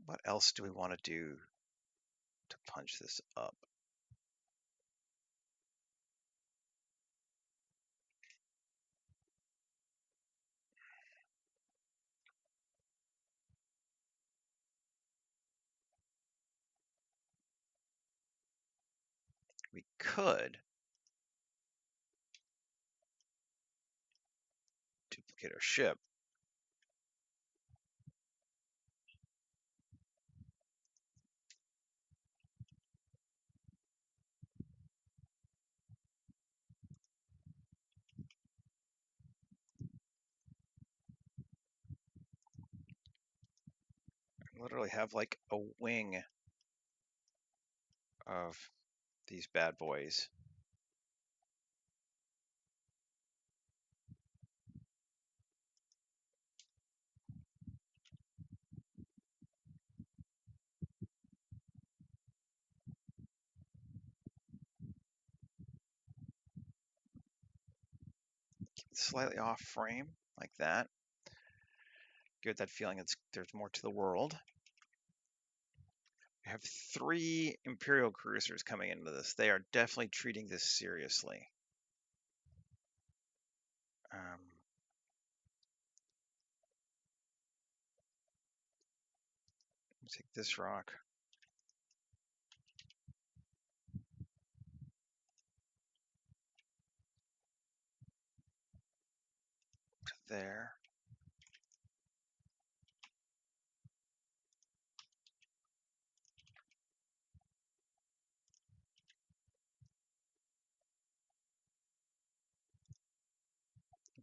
What else do we want to do to punch this up? We could duplicate our ship. Literally have like a wing of these bad boys. Slightly off frame like that. Get that feeling there's more to the world. We have 3 Imperial cruisers coming into this. They are definitely treating this seriously. Take this rock. To there.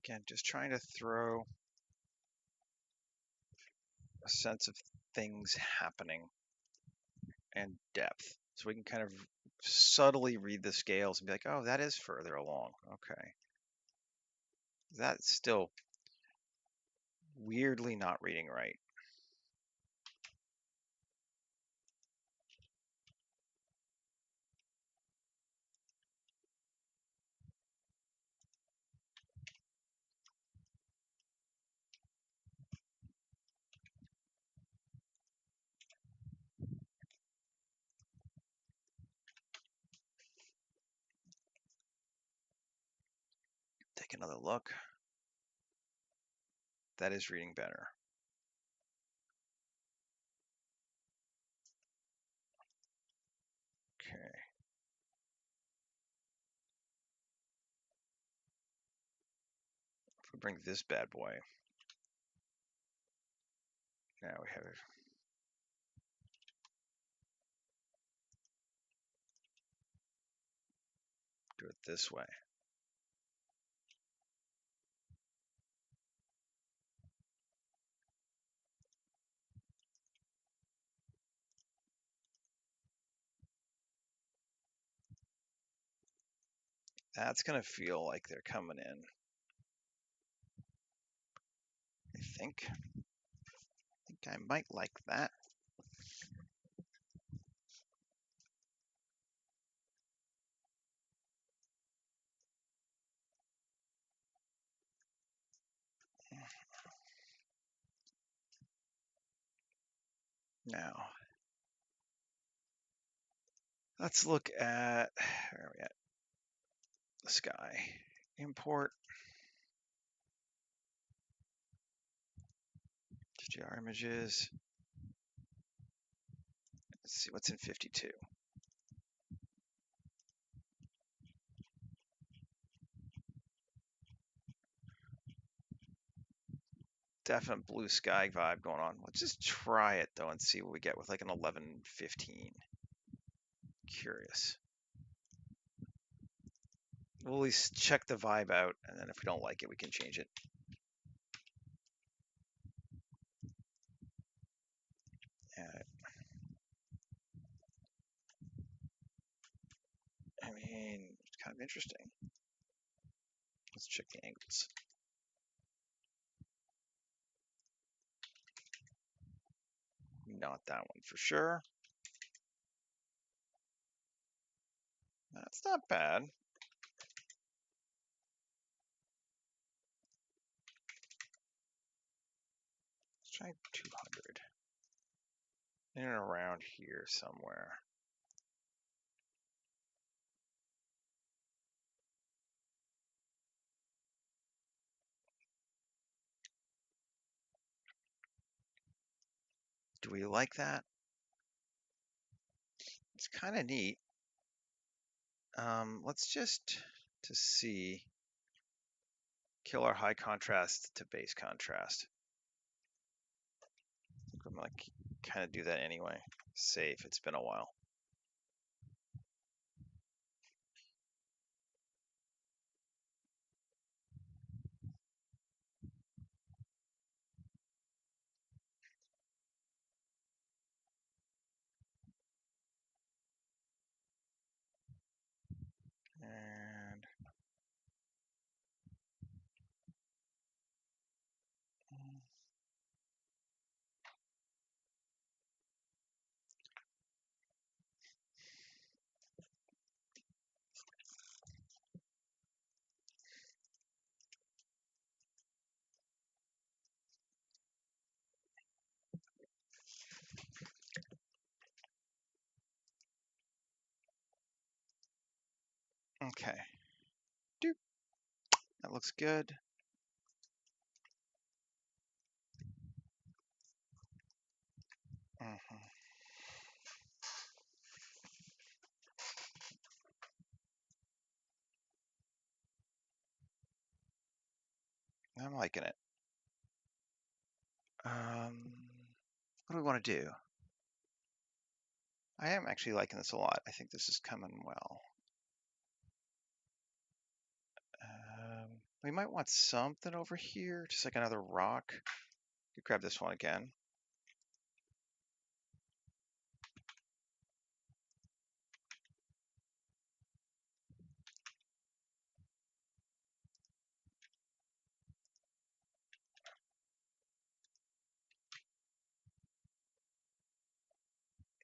Again, just trying to throw a sense of things happening and depth. So we can kind of subtly read the scales and be like, oh, that is further along. Okay. That's still weirdly not reading right. Take another look. That is reading better. Okay. If we bring this bad boy, now we have it. Do it this way. That's going to feel like they're coming in. I think I might like that. Now, let's look at, where are we at? The sky. Import GR images. Let's see what's in 52. Definite blue sky vibe going on. Let's just try it though and see what we get with like an 11:15. Curious. We'll at least check the vibe out, and then if we don't like it, we can change it. Add it. I mean, it's kind of interesting. Let's check the angles. Not that one for sure. That's not bad. Let's try 200. In and around here somewhere. Do we like that? It's kind of neat. Let's just, to see, kill our high contrast to base contrast. I'm gonna kind of do that anyway. Save, it's been a while. And okay. Doop. That looks good. Mhm. I'm liking it. What do we want to do? I am actually liking this a lot. I think this is coming well. We might want something over here, just like another rock. You grab this one again.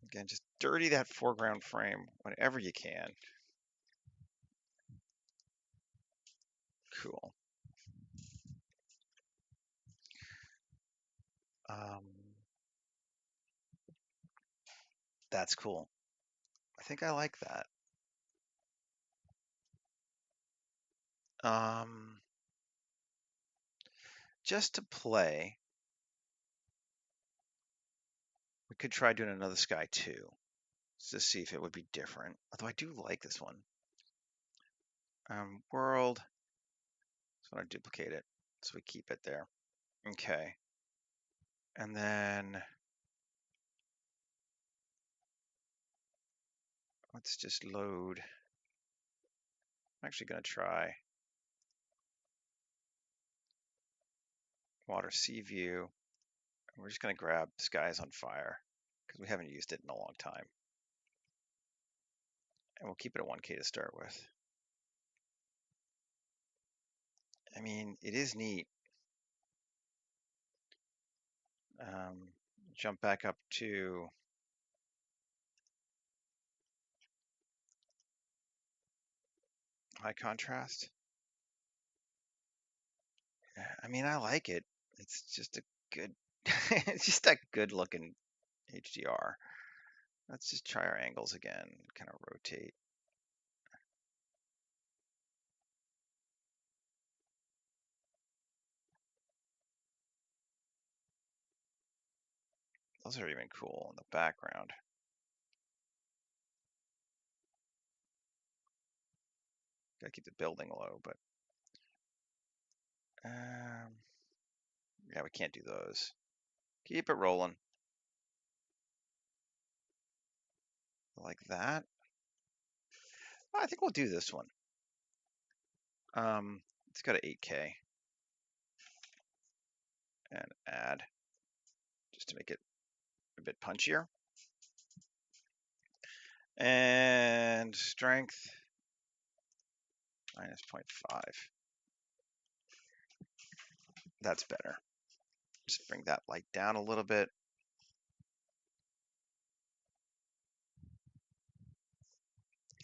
Again, just dirty that foreground frame whenever you can. Cool. That's cool. I think I like that. Just to play, we could try doing another sky too, just to see if it would be different. Although I do like this one. World. Just want to duplicate it, so we keep it there. Okay. And then let's just load. I'm actually going to try water sea view. We're just going to grab skies on fire because we haven't used it in a long time. And we'll keep it at 1K to start with. I mean, it is neat. Jump back up to high contrast. I mean, I like it. It's just a good, it's just a good looking HDR. Let's just try our angles again, kind of rotate. Those are even cool in the background. Gotta keep the building low, but yeah, we can't do those. Keep it rolling. Like that. I think we'll do this one. Let's go to 8K and add, just to make it a bit punchier. And strength minus 0.5. That's better. Just bring that light down a little bit.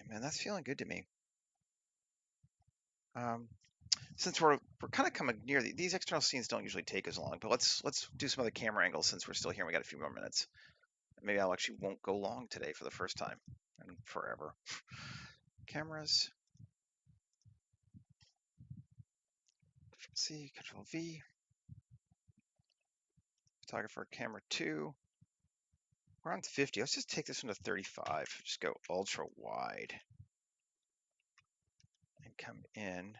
Man, that's feeling good to me. Since we're kind of coming near these external scenes don't usually take as long, but let's do some other camera angles since we're still here and we got a few more minutes. Maybe I actually won't go long today for the first time and forever. Cameras. C, Control V. Photographer, camera 2. We're on 50. Let's just take this one to 35. Just go ultra wide. And come in.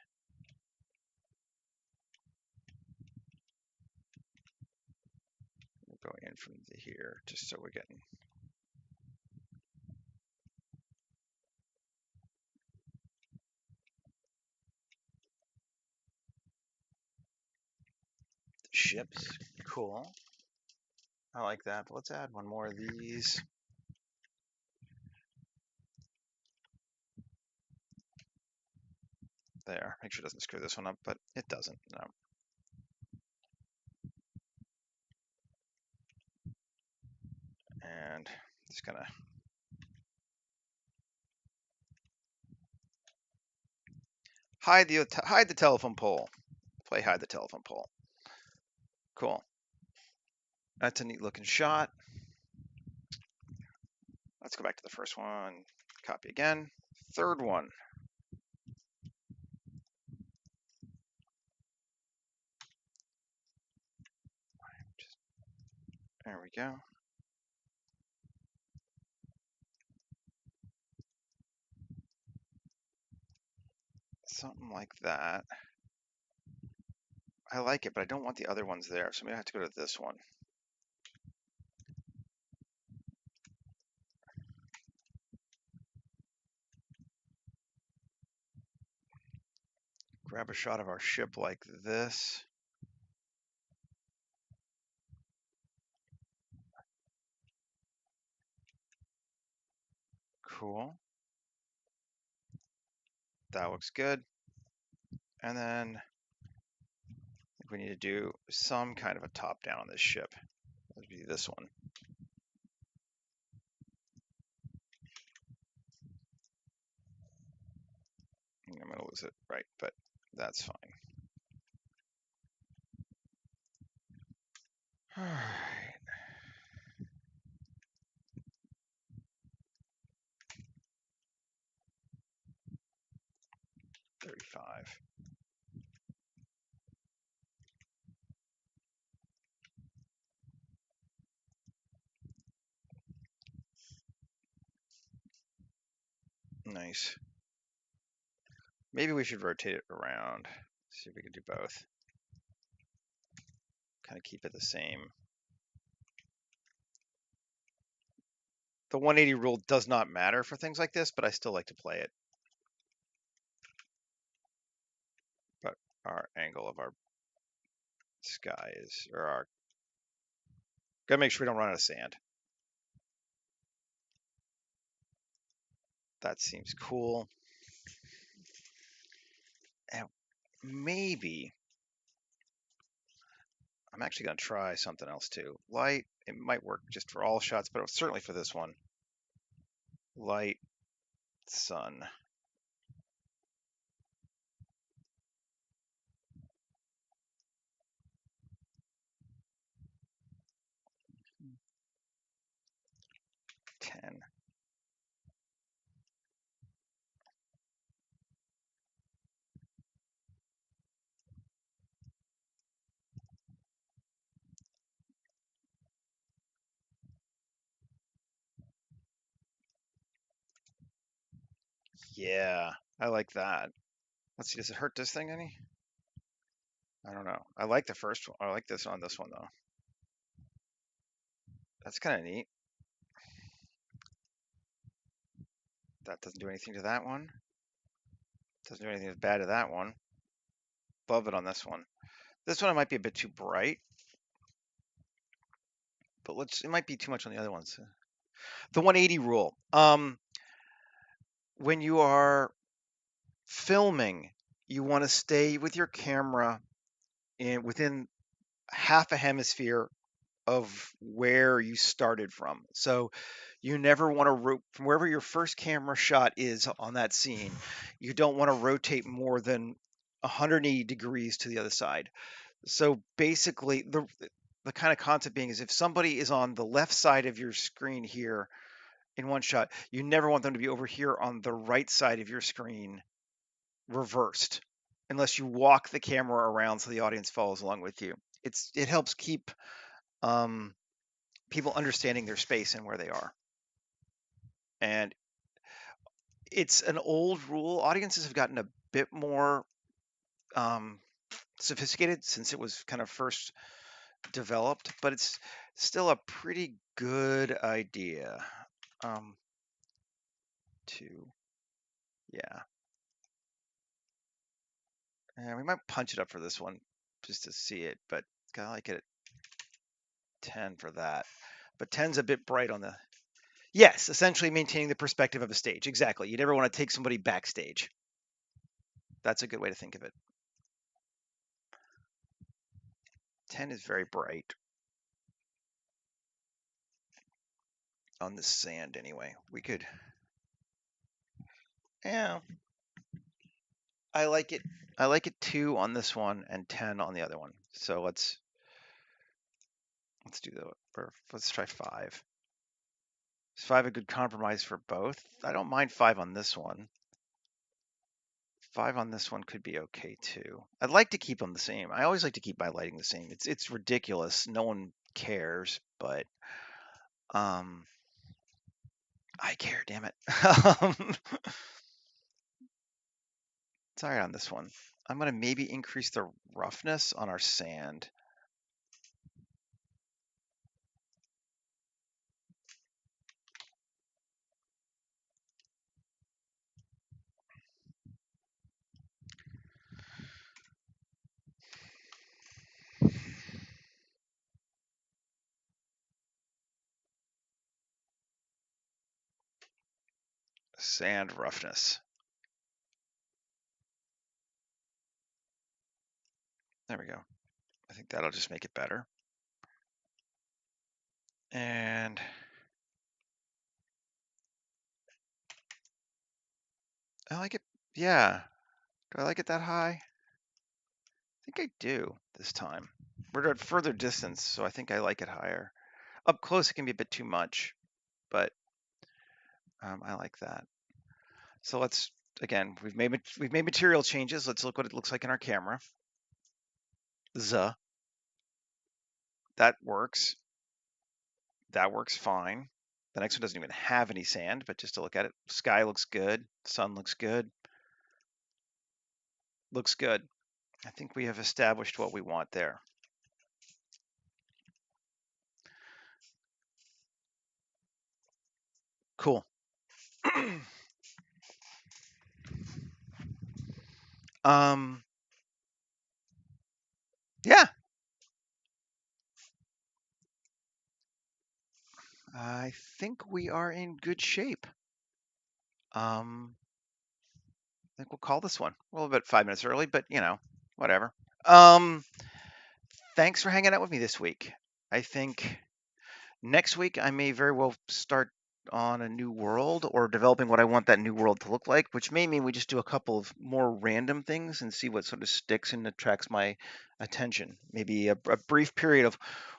We'll go in from here just so we're getting. Ships. Cool. I like that, but let's add one more of these. There. Make sure it doesn't screw this one up, but it doesn't. No. And just gonna hide the telephone pole. Play hide the telephone pole. Cool. That's a neat looking shot. Let's go back to the first one. Copy again. Third one. There we go. Something like that. I like it, but I don't want the other ones there, so maybe I have to go to this one. Grab a shot of our ship like this. Cool. That looks good. And then I think we need to do some kind of a top down on this ship. That would be this one. I'm going to lose it, right, but that's fine. All right. 35. Nice. Maybe we should rotate it around. See if we can do both. Kind of keep it the same. The 180 rule does not matter for things like this, but I still like to play it. But our angle of our sky is, or our, gotta make sure we don't run out of sand. That seems cool. And maybe, I'm actually gonna try something else too. Light, it might work just for all shots, but certainly for this one. Light, sun. Yeah, I like that. Let's see, does it hurt this thing any? I don't know. I like the first one. I like this on this one though. That's kind of neat. That doesn't do anything to that one. Doesn't do anything as bad to that one. Love it on this one. This one might be a bit too bright, but it might be too much on the other ones. The 180 rule. When you are filming, you want to stay with your camera within half a hemisphere of where you started from. So you never want to from wherever your first camera shot is on that scene, you don't want to rotate more than 180 degrees to the other side. So basically, the kind of concept being is if somebody is on the left side of your screen here in one shot, you never want them to be over here on the right side of your screen reversed, unless you walk the camera around so the audience follows along with you. It helps keep um, people understanding their space and where they are. And it's an old rule. Audiences have gotten a bit more um, sophisticated since it was kind of first developed, but it's still a pretty good idea. Um, yeah. And we might punch it up for this one just to see it, but I like it at 10 for that. But 10's a bit bright on the. Yes, essentially maintaining the perspective of a stage. Exactly. You never want to take somebody backstage. That's a good way to think of it. 10 is very bright on the sand anyway. We could. Yeah. I like it. I like it 2 on this one and 10 on the other one. So let's do let's try 5. Is 5 a good compromise for both? I don't mind 5 on this one. 5 on this one could be okay too. I'd like to keep them the same. I always like to keep my lighting the same. It's ridiculous. No one cares, but I care, damn it. Sorry on this one. I'm gonna maybe increase the roughness on our sand. Sand roughness. There we go. I think that'll just make it better. And I like it. Yeah. Do I like it that high? I think I do this time. We're at further distance, so I think I like it higher. Up close, it can be a bit too much, but I like that. So let's again, we've made material changes. Let's look what it looks like in our camera. That works. That works fine. The next one doesn't even have any sand, but just to look at it, sky looks good. Sun looks good. Looks good. I think we have established what we want there. Cool. Yeah. I think we are in good shape. I think we'll call this one. Well, about 5 minutes early, but whatever. Thanks for hanging out with me this week. I think next week I may very well start on a new world or developing what I want that new world to look like, which may mean we just do a couple of more random things and see what sort of sticks and attracts my attention. Maybe a brief period of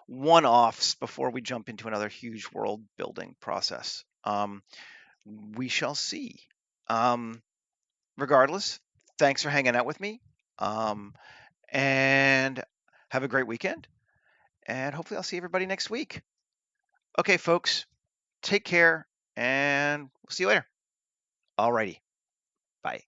one-offs before we jump into another huge world building process. We shall see. Regardless, thanks for hanging out with me. And have a great weekend. And hopefully I'll see everybody next week. Okay, folks, take care, and we'll see you later. Alrighty. Bye.